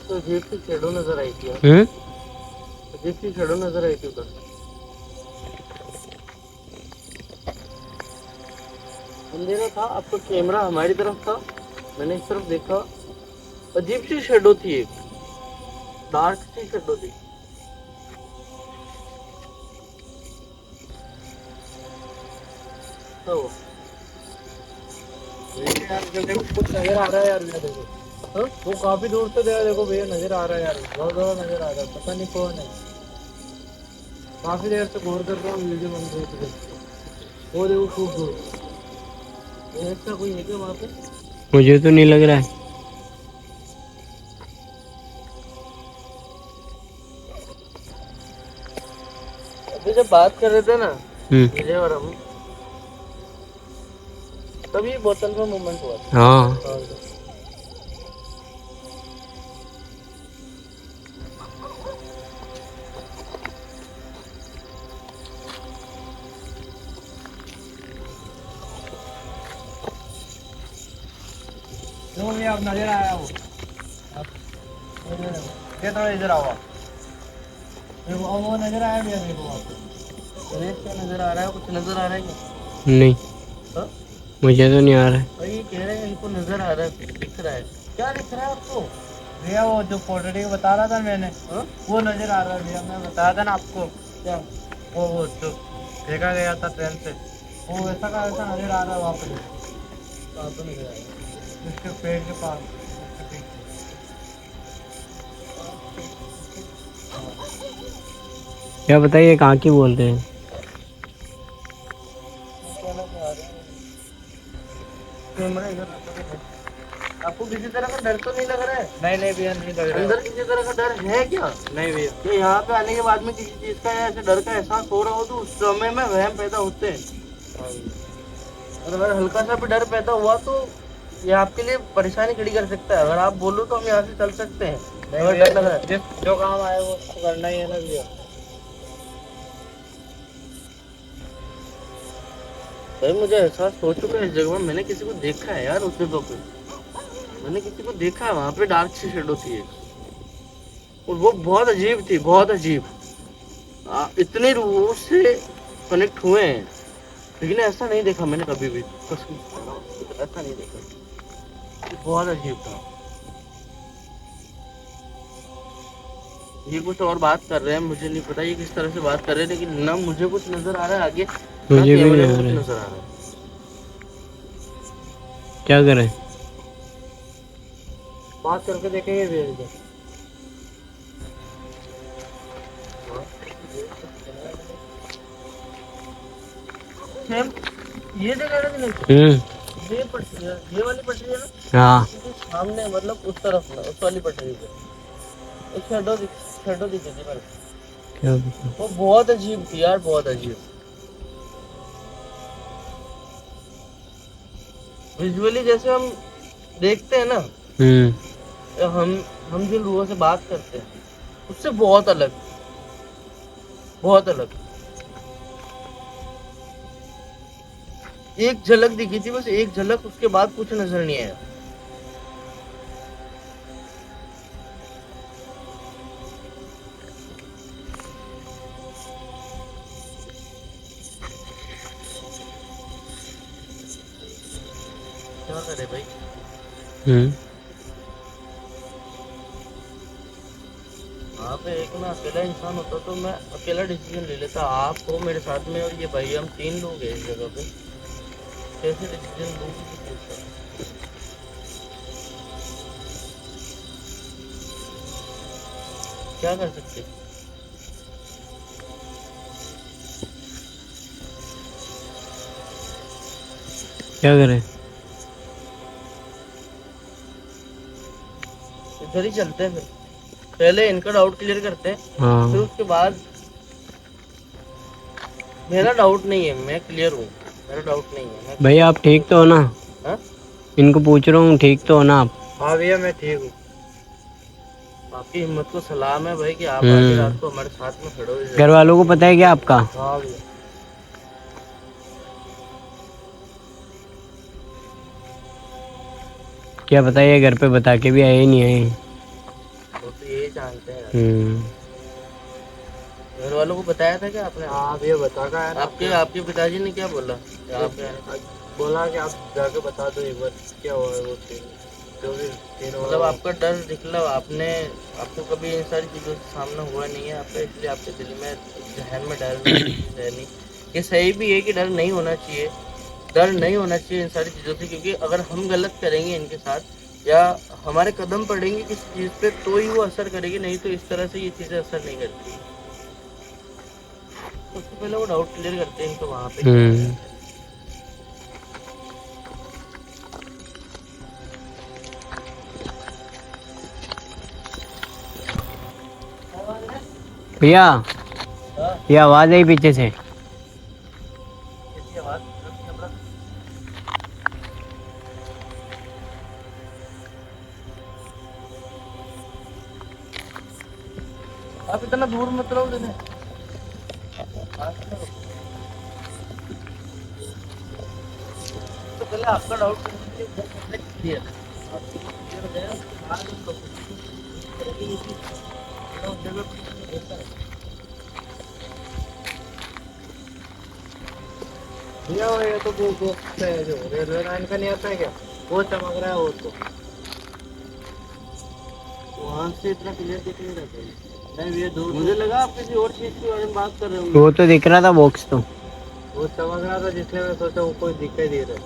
तो अजीब सी शेडो नजर आई थी यार, हम्म। अजीब सी शेडो नजर आई थी उधर। अंधेरा था, आपका कैमरा हमारी तरफ था, मैंने इस तरफ देखा, अजीब सी शेडो थी, एक डार्क सी शेडो थी। तो यार देखो कुछ नजर आ रहा है यार, ये देखो। हाँ? वो काफी दूर से देखो भैया, नजर आ रहा है यार, बहुत ज्यादा नजर आ रहा है, पता नहीं कौन है। काफी देर से गौर कर रहा हूँ वीडियो बन रही थी। वो देखो खूब दूर। ऐसा कोई है क्या वहाँ पे? मुझे तो नहीं लग रहा है। अभी जब बात कर रहे थे ना विजय और हम, तभी बोतल में मूवमेंट हुआ था। हाँ। देखो भैया अब नजर आया वो। ये थोड़ा इधर आओ। देखो अब वो नजर आया भैया, देखो वहाँ पे। गणेश क्या नजर आ रहा है? कुछ नजर आ रहा है क्या? नहीं, हाँ? मुझे तो नहीं आ रहा है। भाई ये कह रहे हैं इनको नजर आ रहा है, कुछ दिख रहा है। क्या दिख रहा है आपको? भैया वो जो पोल्ट्री बता रहा था मैंने, हाँ? वो नजर आ रहा है भैया, मैं बताया था ना आपको। क्या? वो जो देखा गया था ट्रेन से, वो वैसा का वैसा नजर आ रहा है वहाँ पे, कहाँ पे नजर आ रहा है? उसके पेड़ के पास, उसके पीछे। क्या बताइए, कहाँ की बोल रहे हैं? क्या नजर आ रहा है? कैमरा इधर रखो तो। आपको किसी तरह का डर तो नहीं लग रहा है? नहीं नहीं भैया, नहीं लग रहा अंदर किसी तरह का डर है क्या? है। नहीं भैया। कि यहाँ पे आने के बाद में किसी चीज का ऐसे डर का एहसास हो रहा हो तो उस समय में वहम पैदा होते हैं। और अगर हल्का सा भी डर पैदा हुआ तो ये आपके लिए परेशानी खड़ी कर सकता है। अगर आप बोलो तो हम यहाँ से चल सकते हैं, नहीं अगर डर लग रहा भैया, है। जो काम आए वो तो करना ही है ना भैया। भाई मुझे एहसास हो चुका है इस जगह में, मैंने किसी को देखा है यार उस जगह पे, मैंने किसी को देखा है वहां पे, डार्क सी शेडो थी एक। और वो बहुत अजीब थी, बहुत अजीब। इतने रूह से कनेक्ट हुए हैं, लेकिन ऐसा नहीं देखा मैंने कभी भी, कसम से, ऐसा नहीं देखा। ये बहुत अजीब था। ये कुछ और बात कर रहे हैं, मुझे नहीं पता ये किस तरह से बात कर रहे हैं, लेकिन ना मुझे कुछ नजर आ रहा है आगे, ना मुझे भी कैमरे नहीं में आ कुछ रहा है। नजर आ रहा है। क्या करें? बात करके देखेंगे भैया इधर। सेम ये जगह है ना, ये पटरी है, ये वाली पटरी है ना, हाँ। इसके सामने मतलब उस तरफ ना, उस वाली पटरी पे एक शेडो दिखी थी मेरे को। क्या पता। वो बहुत अजीब थी यार, बहुत अजीब। विजुअली जैसे हम देखते हैं ना, हम जिन रूहों से बात करते हैं उससे बहुत अलग, बहुत अलग। एक झलक दिखी थी, बस एक झलक, उसके बाद कुछ नजर नहीं आया। क्या करे भाई? वहाँ पे एक मैं अकेला इंसान होता तो मैं अकेला डिसीजन ले लेता। आप हो मेरे साथ में और ये भाई, हम 3 लोग हैं इस जगह पे, कैसे डिसीजन लूँ किसी चीज का? क्या कर सकते? क्या करें? इधर ही चलते हैं फिर, पहले इनका डाउट क्लियर करते हैं, फिर हाँ उसके बाद। मेरा डाउट नहीं है, मैं क्लियर हूँ, मेरा डाउट नहीं है। भाई आप ठीक तो हो ना? हाँ? इनको पूछ रहा हूँ ठीक तो हो ना आप? हाँ भैया मैं ठीक हूँ। आपकी हिम्मत को सलाम है भाई कि आप आगे रात को हमारे साथ में खड़े हो इस घर वालों को पता है क्या आपका? हाँ भैया। क्या पता ये घर पे बता के भी आए ही नहीं आए। वो तो यही जानते हैं यार। हम्म। घर वालों को बताया था क्या आपने? हाँ भैया बता का है ना। आपके पिताजी ने क्या बोला कि आप बोला कि आप जाके बता दो एक बार क्या हुआ है वो सीन, जो भी सीन हुआ मतलब वो। आपका डर निकला, आपको कभी इन सारी चीजों से सामना हुआ नहीं है आपका, इसलिए आपके दिल में जहन में डर है नहीं। ये सही भी है कि डर नहीं होना चाहिए, डर नहीं होना चाहिए इन सारी चीजों से, क्योंकि अगर हम गलत करेंगे इनके साथ या हमारे कदम पड़ेंगे किसी चीज पे तो ही वो असर करेगी, नहीं तो इस तरह से ये चीजें असर नहीं करती। सबसे पहले वो डाउट क्लियर करते हैं इनको वहां पे। भैया हाँ, ये आवाज आई पीछे से। किसकी आवाज? आप इतना दूर मत रहो देने। तो पहले आपका डाउट क्लियर हो जाएगा, उसके बाद हम लोग करेंगे ये चीज़। तो जगह पे होता है। भैया ये तो वो जो रेलवे लाइन का नहीं आता है क्या, वो चमक रहा है वो तो। वहाँ से इतना क्लियर दिख नहीं रहा है। नहीं, ये दूर मुझे लगा आप किसी और चीज के बारे में बात कर रहे हो। वो तो दिख रहा था बॉक्स तो। वो चमक रहा था जिसने मैं सोचा वो कोई दिखाई दे रहा है।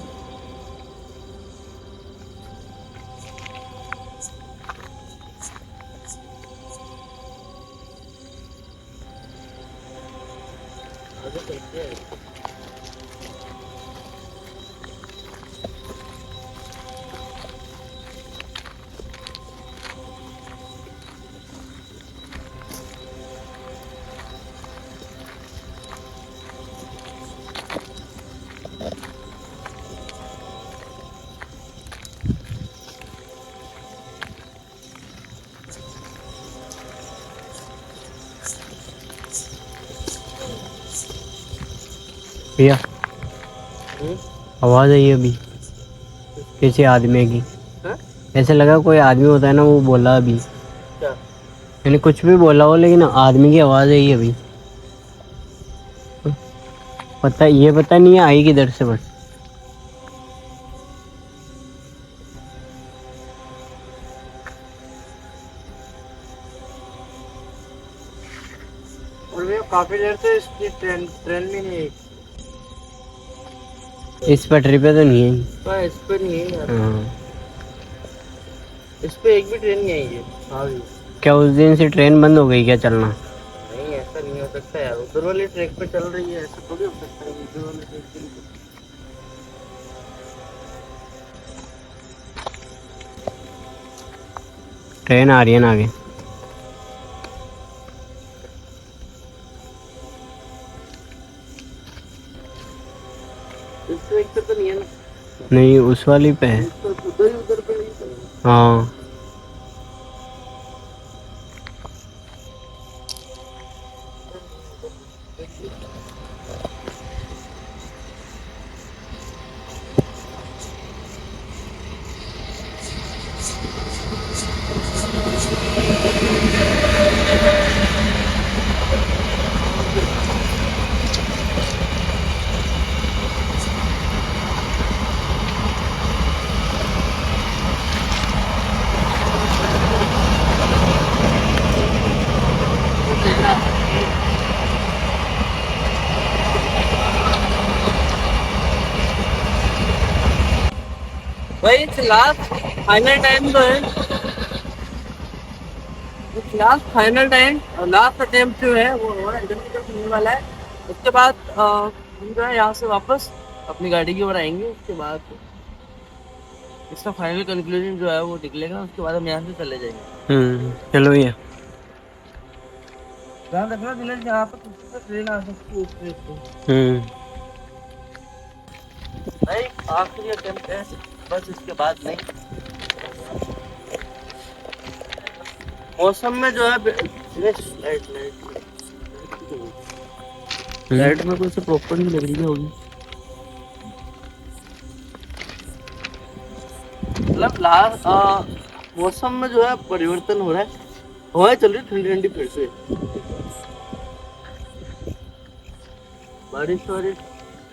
आगे चलते हैं। भैया आवाज आई अभी किसी आदमी की। हाँ? ऐसे लगा कोई आदमी होता है ना वो बोला अभी, क्या? मैंने कुछ भी बोला हो लेकिन आदमी की आवाज आई अभी। पता नहीं है आई किधर से बस। और भैया काफी देर से इसकी ट्रेन ट्रेन भी नहीं आई। इस पटरी पे तो नहीं है। हाँ, इस पे नहीं है यार। हाँ। इस पे एक भी ट्रेन नहीं आई है। हाँ भैया। क्या उस दिन से ट्रेन बंद हो गई क्या चलना? नहीं, ऐसा नहीं हो सकता यार, उधर वाली ट्रैक पे चल रही है, ऐसा थोड़ी हो सकता है इधर वाली ट्रैक पे नहीं। ट्रेन आ रही है ना आगे। इस ट्रैक पे तो नहीं है ना? नहीं उस वाली पे है। तो उधर पे नहीं है। हाँ। भाई लास्ट फाइनल टाइम जो है, लास्ट फाइनल टाइम और लास्ट अटेम्प्ट जो है वो हमारा इंटरव्यू होने वाला है। उसके बाद हम जो है यहाँ से वापस अपनी गाड़ी की ओर आएंगे, उसके बाद इसका फाइनल कंक्लूजन जो है वो निकलेगा, उसके बाद हम यहाँ से चले जाएंगे। चलो भैया। ध्यान रखना दिनेश, यहाँ पर किसी से ट्रेन आ सकती है इस ट्रेन पे। नहीं, आखिरी अटेम्प्ट है, बस इसके बाद नहीं। मौसम में जो है लाइट लाइट में कोई से प्रॉपर नहीं लग रही होगी, मतलब मौसम में जो है परिवर्तन हो रहा है, हवाएं चल रही ठंडी ठंडी फिर से। बारिश वारिश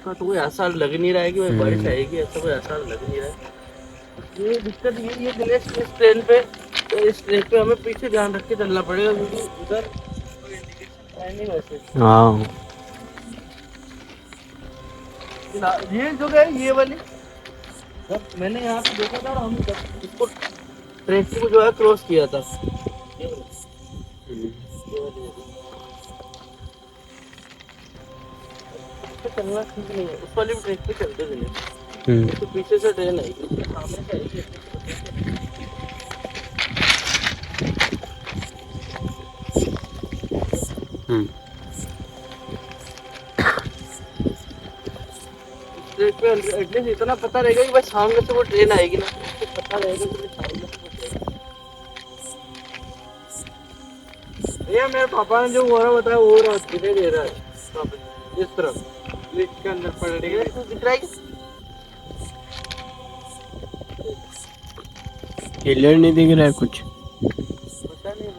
का तो कोई आसार लग नहीं रहा है कि भाई बारिश आएगी, ऐसा कोई आसार लग नहीं रहा है। ये दिक्कत ये है दिनेश, इस ट्रेन पे, तो इस ट्रेन पे हमें पीछे ध्यान रख के चलना पड़ेगा, क्योंकि उधर कोई इंडिकेशन है नहीं वैसे। हाँ ये जो है ये वाली, जब मैंने यहाँ पे देखा था और हम जब इसको ट्रेन को जो है क्रॉस किया था, ये वाली चलना ठीक नहीं है, उस वाली ट्रेन पे चलते थे। तो पीछे से ट्रेन आएगी, सामने से आएगी। ट्रेन पे एटलीस्ट इतना पता रहेगा कि भाई सामने से वो ट्रेन आएगी ना, तो पता रहेगा कि सामने से वो ट्रेन। भैया मेरे पापा ने जो हो रहा बताया वो रहा दिखाई दे रहा है इस तरफ लिफ्ट के अंदर पड़ रही है, तो दिख रहा है हिलर नहीं दिख रहा है कुछ। पता नहीं,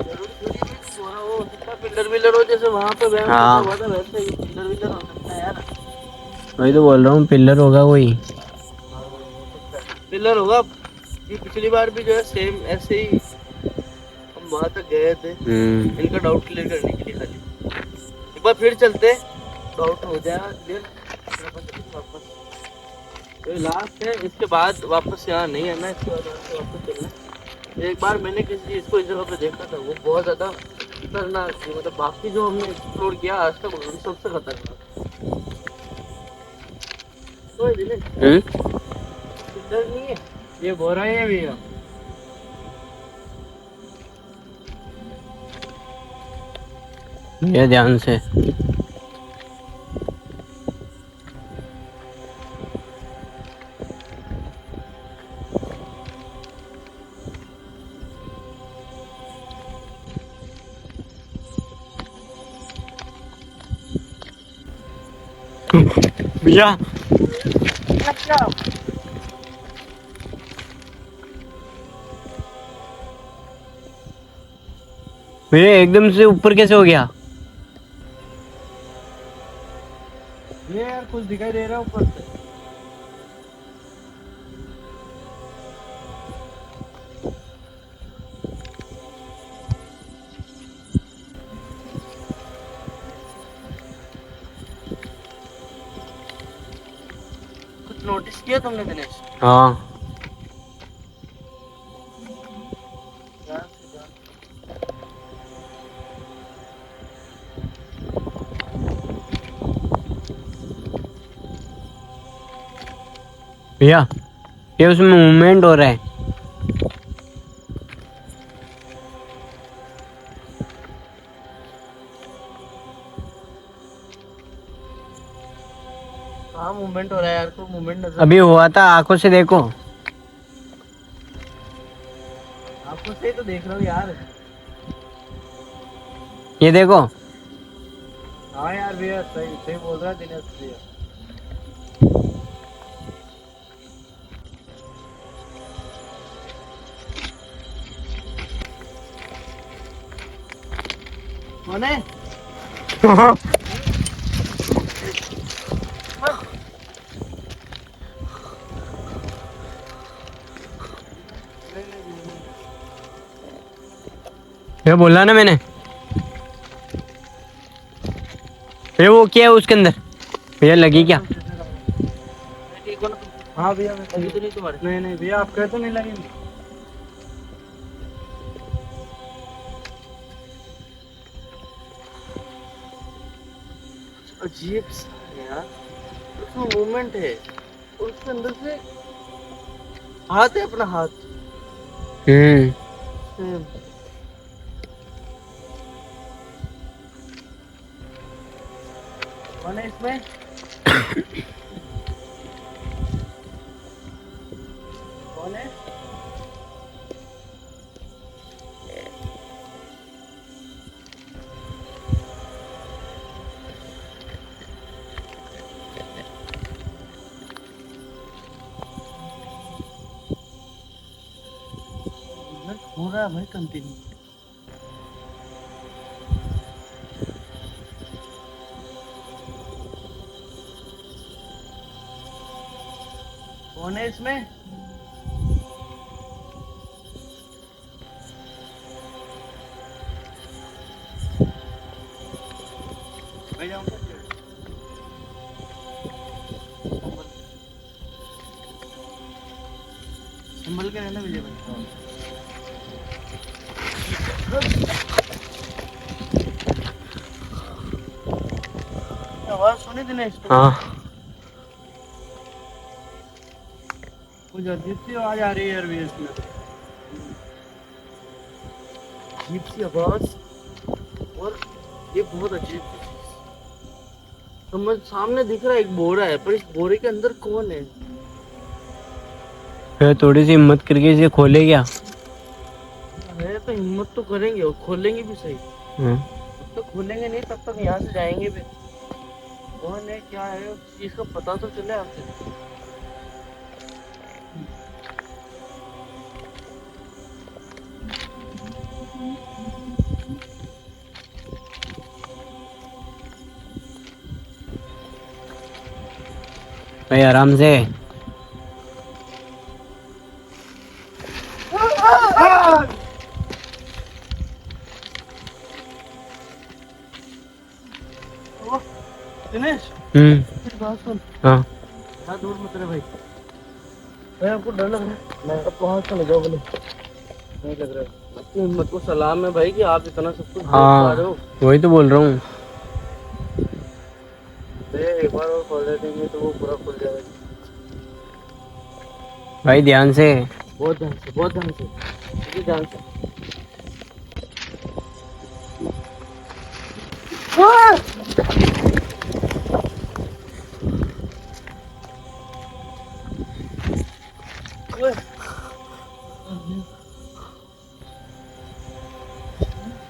जरूर थोड़ी कुछ हो रहा हो सकता है, पिलर विलर हो जैसे वहां पे वैम हाँ। हुआ था, वैसे ही पिलर विलर हो सकता है यार। वही तो बोल रहा हूँ, पिलर होगा कोई। पिलर होगा, ये पिछली बार भी जो है सेम ऐसे ही हम वहां तक गए थे इनका डाउट क्लियर करने के लिए, खाली एक बार फिर चलते, डाउट हो जाएगा क्लियर, वापस तो लास्ट है, इसके बाद वापस यहाँ नहीं आना, इसके बाद यहाँ से वापस चलना। एक बार मैंने किसी चीज को इस जगह पे देखा था, वो बहुत ज्यादा खतरनाक थी, मतलब बाकी जो हमने एक्सप्लोर किया आज तक उन सबसे खतरनाक। तो डर नहीं है, ये बोरा है भैया। ये ध्यान से। भैया भैया एकदम से ऊपर कैसे हो गया? ये यार कुछ दिखाई दे रहा है ऊपर से। कुछ नोटिस किया तुमने दिनेश? हाँ भैया, ये उसमें मूवमेंट हो रहा है। हाँ मूवमेंट हो रहा है यार, कोई मूवमेंट नजर अभी हुआ था, आंखों से देखो। आपको सही तो देख रहा हूँ यार। ये देखो। हाँ यार भैया सही सही बोल रहा है दिनेश भैया। कौन है? ये बोला ना मैंने, ये वो क्या है उसके अंदर? भैया लगी क्या? हाँ भैया लगी तो नहीं तुम्हारे? नहीं नहीं भैया आप कहे तो नहीं लगेंगे। अजीब सा है यार, उसमें मूवमेंट है, और उसके अंदर से हाथ है, अपना हाथ। सेम। कौन है इसमें? कौन है? हो रहा है भाई कंटिन्यू। कौन है इसमें? भाई जाऊँ क्या? संभल के रहना विजय भाई। आवाज सुनी दिनेश? हाँ कुछ अजीब सी आवाज आ रही है यार इसमें, अजीब सी आवाज, और ये बहुत अजीब सी चीज। समझ, सामने दिख रहा है एक बोरा है, पर इस बोरे के अंदर कौन है? फिर थोड़ी सी हिम्मत करके इसे खोले क्या? है तो हिम्मत तो करेंगे और खोलेंगे भी सही। हाँ। जब तक खोलेंगे नहीं तब तक यहाँ से जाएंगे भी। कौन है, क्या है, उस चीज का पता तो चले आपसे। भाई आराम से। ओ, दिनेश, मेरी बात सुन। हाँ हाथ दूर मत रहे भाई। भाई आपको डर लग रहा है? नहीं, अब वहाँ चले जाओ बोले। नहीं लग रहा है। आपकी हिम्मत को सलाम है भाई कि आप इतना सब कुछ देख पा रहे हो। वही तो बोल रहा हूँ। एक बार और खोल देंगे तो वो पूरा खुल जाएगा। भाई ध्यान से। बहुत ध्यान से, बहुत ध्यान से, ध्यान से।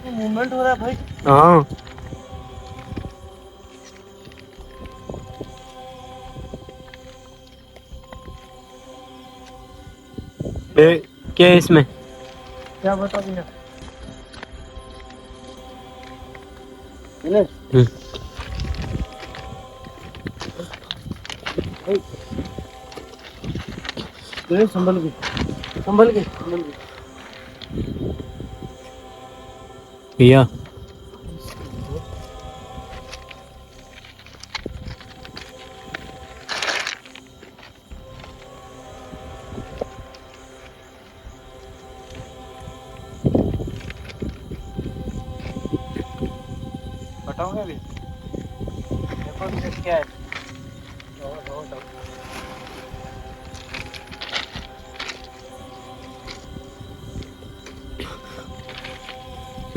मूवमेंट हो रहा है भाई। हाँ क्या है इसमें? क्या बता दिया? संभल के, संभल के, संभल के। भैया बताओगे अभी? देखो दिनेश क्या है।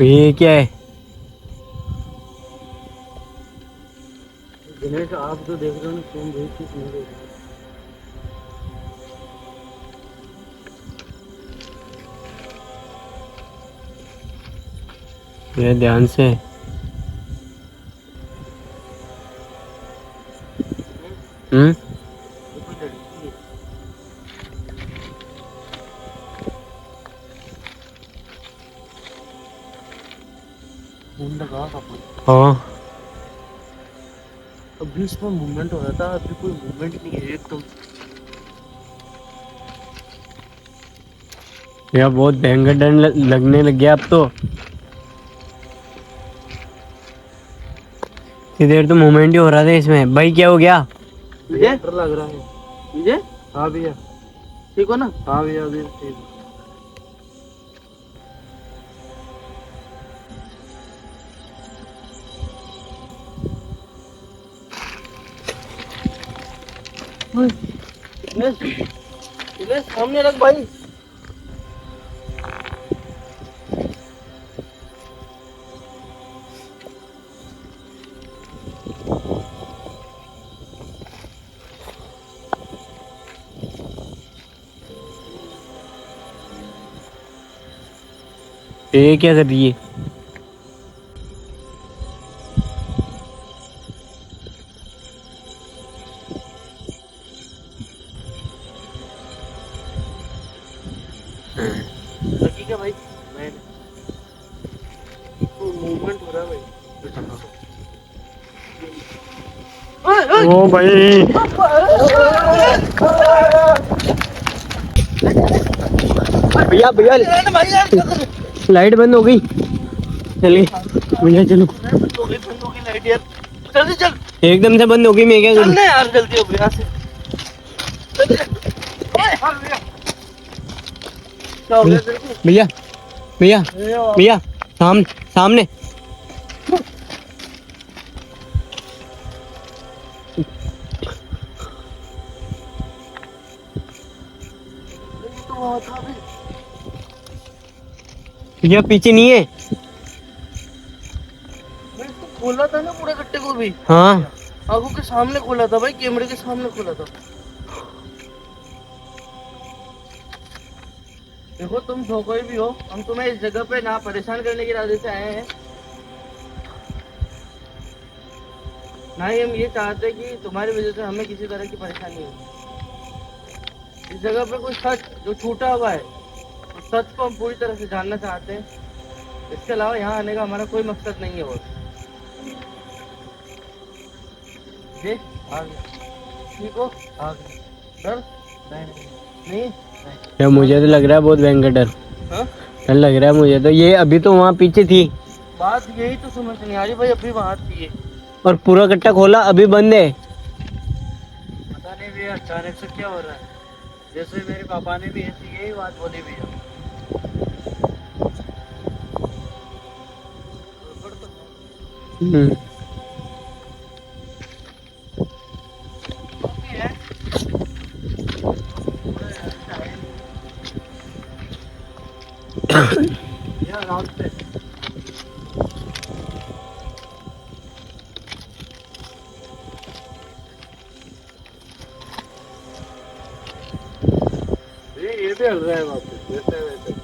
ये क्या है? दिनेश आप जो देख रहे हो ना, तुम वही चीज नहीं देख रहे। ये ध्यान से। कोई लड़की है। फोन लगा अपन। हाँ अभी इसमें मूवमेंट हो रहा था, अभी कोई मूवमेंट नहीं है एकदम। भैया बहुत भयंकर डर लगने लग गया अब तो। इतनी देर तो मूवमेंट ही हो रहा था इसमें। भाई क्या हो गया? विजय, डर लग रहा है विजय। हाँ भैया, ठीक हो ना? हाँ भैया, अभी ठीक है। इन्हें सामने रख भाई। ये क्या कर रही है? लगी क्या भाई? मैं तो मूवमेंट हो रहा है भाई। ओ भाई, भैया भैया लाइट बंद हो गई। चलिए भैया चलो, बंद हो गई लाइट यार। जल्दी चल। एकदम से बंद हो गई, मैं क्या चल करूं? ना यार, जल्दी हो गया से। क्या हो गया तेरे को? भैया भैया भैया, सामने। तो वहाँ था भी। भैया पीछे नहीं है। मैं इसको खोला था ना पूरा गट्टे को भी। हाँ आंखों के सामने खोला था भाई, कैमरे के सामने खोला था। देखो तुम जो कोई भी हो, हम तुम्हें इस जगह पे ना परेशान करने के इरादे से आए हैं, ना ही हम ये चाहते कि तुम्हारी वजह से हमें किसी तरह की परेशानी हो। इस जगह पे कोई सच जो छूटा हुआ है, उस सच को हम पूरी तरह से जानना चाहते हैं। इसके अलावा यहाँ आने का हमारा कोई मकसद नहीं है। और जी आ गया। ठीक हो? आ गया। डर? नहीं। यार मुझे तो लग रहा है बहुत भयंकर डर। हाँ? डर लग रहा है मुझे तो। ये अभी तो वहाँ पीछे थी बात यही तो समझ नहीं आ रही भाई, अभी वहाँ थी ये। और पूरा कट्टा खोला, अभी बंद है। पता नहीं भैया अचानक से क्या हो रहा है। जैसे मेरे पापा ने भी ऐसी यही बात बोली भैया। हम्म। ये भी हल रहा है वापस जैसे वैसे।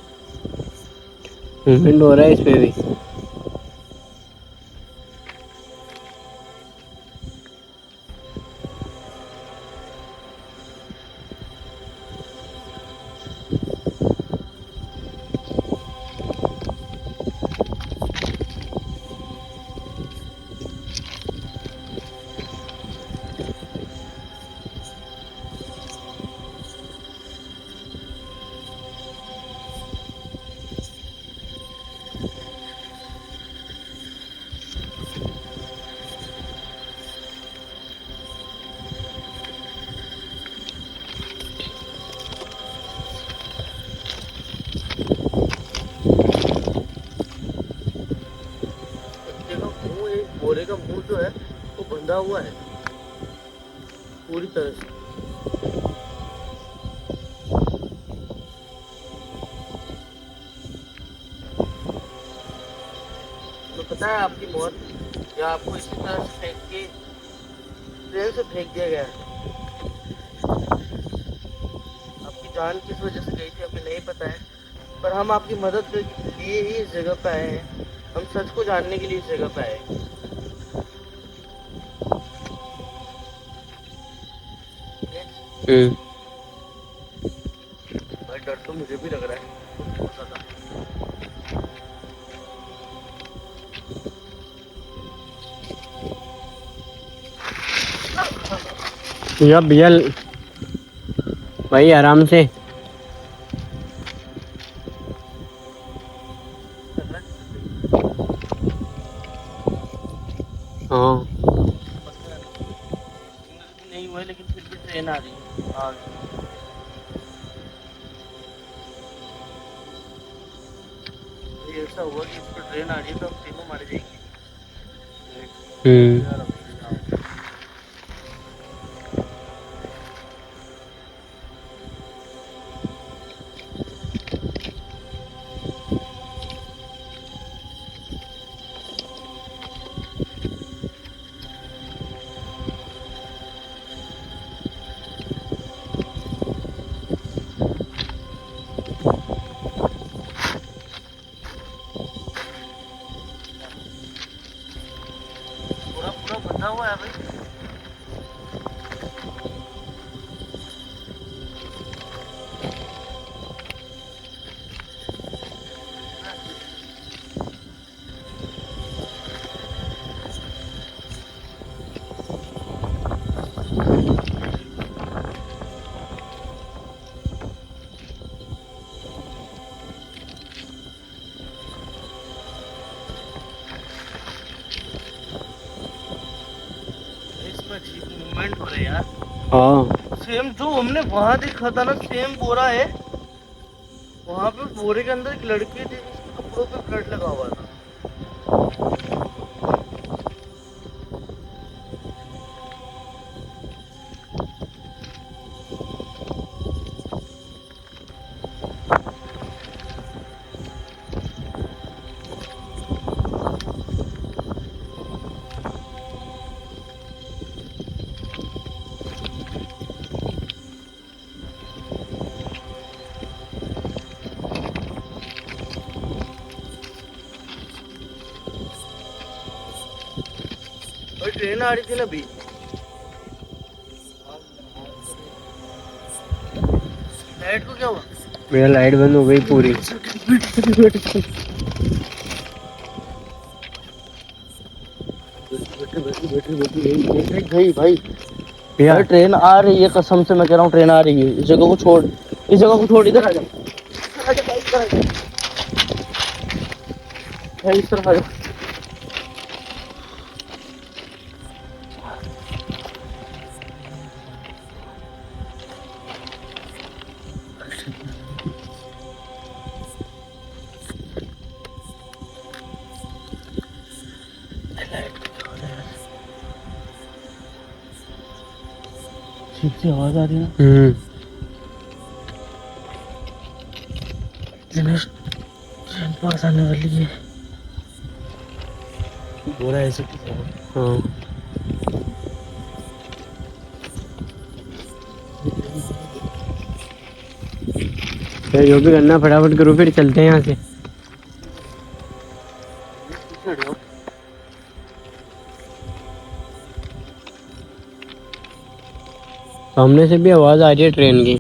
मूवमेंट हो रहा है इस पे भी। देखो मुंह, एक बोरे का मुंह जो है वो बंधा हुआ है पूरी तरह से। तो पता है आपकी मौत या आपको इसी तरह से फेंक के ट्रेन से फेंक दिया गया है। आपकी जान किस वजह से गई थी हमें नहीं पता है, पर हम आपकी मदद के लिए ही इस जगह पे आए हैं। हम सच को जानने के लिए इस जगह पे आए हैं। भाई डर तो मुझे भी लग रहा है बहुत ज्यादा। भैया भैया भाई आराम से। हाँ नहीं हुआ है, लेकिन फिर भी ट्रेन आ रही है। ये ऐसा हुआ कि इस पर ट्रेन आ रही है तो हम तीनों मर जाएंगे। पॉइंट हो रहे यार। हाँ सेम जो हमने वहां देखा था ना, सेम बोरा है। वहां पे बोरे के अंदर एक लड़की थी जिसके कपड़ों पे ब्लड लगा हुआ था। और ट्रेन आ रही थी ना अभी। लाइट को क्या हुआ? मेरा लाइट बंद हो गई पूरी। गई भाई। भैया भाई ट्रेन आ रही है, कसम से मैं कह रहा हूँ ट्रेन आ रही है। इस जगह को छोड़, इस जगह को छोड़, इधर आ जा। इधर आ जा भाई, इधर आ जा। भाई इस तरफ आ जा। ठीक से आवाज आ रही है ना। दिनेश, ट्रेन पास आने वाली है। बोरा ऐसे हाँ भैया जो भी करना फटाफट करो, फिर चलते हैं यहाँ से। सामने से भी आवाज आ रही है ट्रेन की।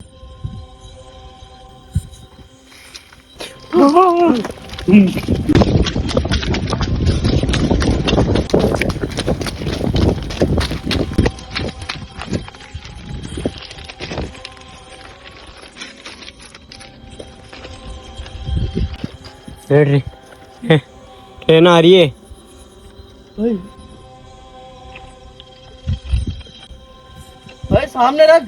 ट्रेन आ रही है भाई। भाई सामने रख।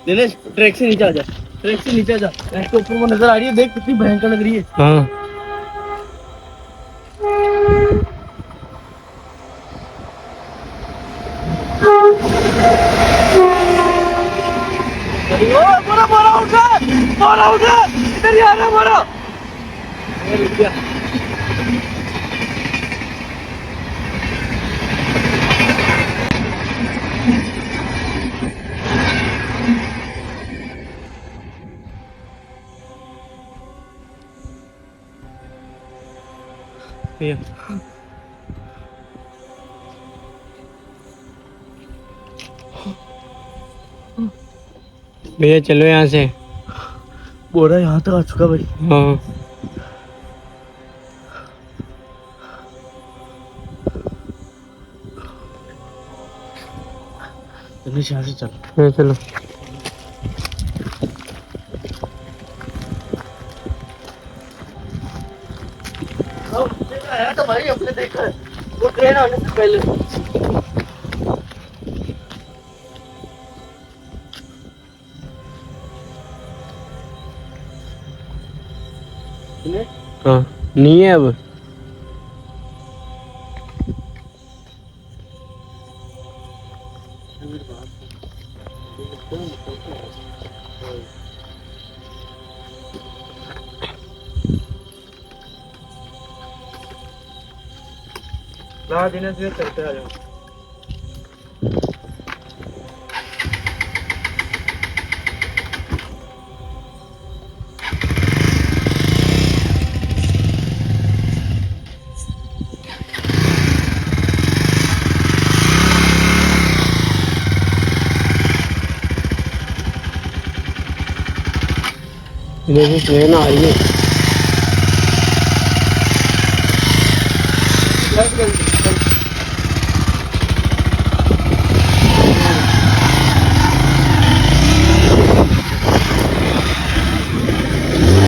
दिनेश ट्रैक से नीचे आ जा, ट्रैक से नीचे आ जा। ट्रैक के ऊपर वो नजर आ रही है, देख कितनी भयंकर लग रही है। हाँ बोरा बोरा उठा, बोरा उठा, इधर ही आ रहा बोरा। भैया भैया चलो यहाँ से। बोरा यहाँ तक आ चुका भाई। हाँ दिनेश यहाँ से चल। हाँ, चलो। आया तो भाई हमने देखा है, वो ट्रेन आने से पहले। हाँ नहीं है अब। ना दिनेश भैया चलते आ जाओ। देखिए ट्रेन आ रही है।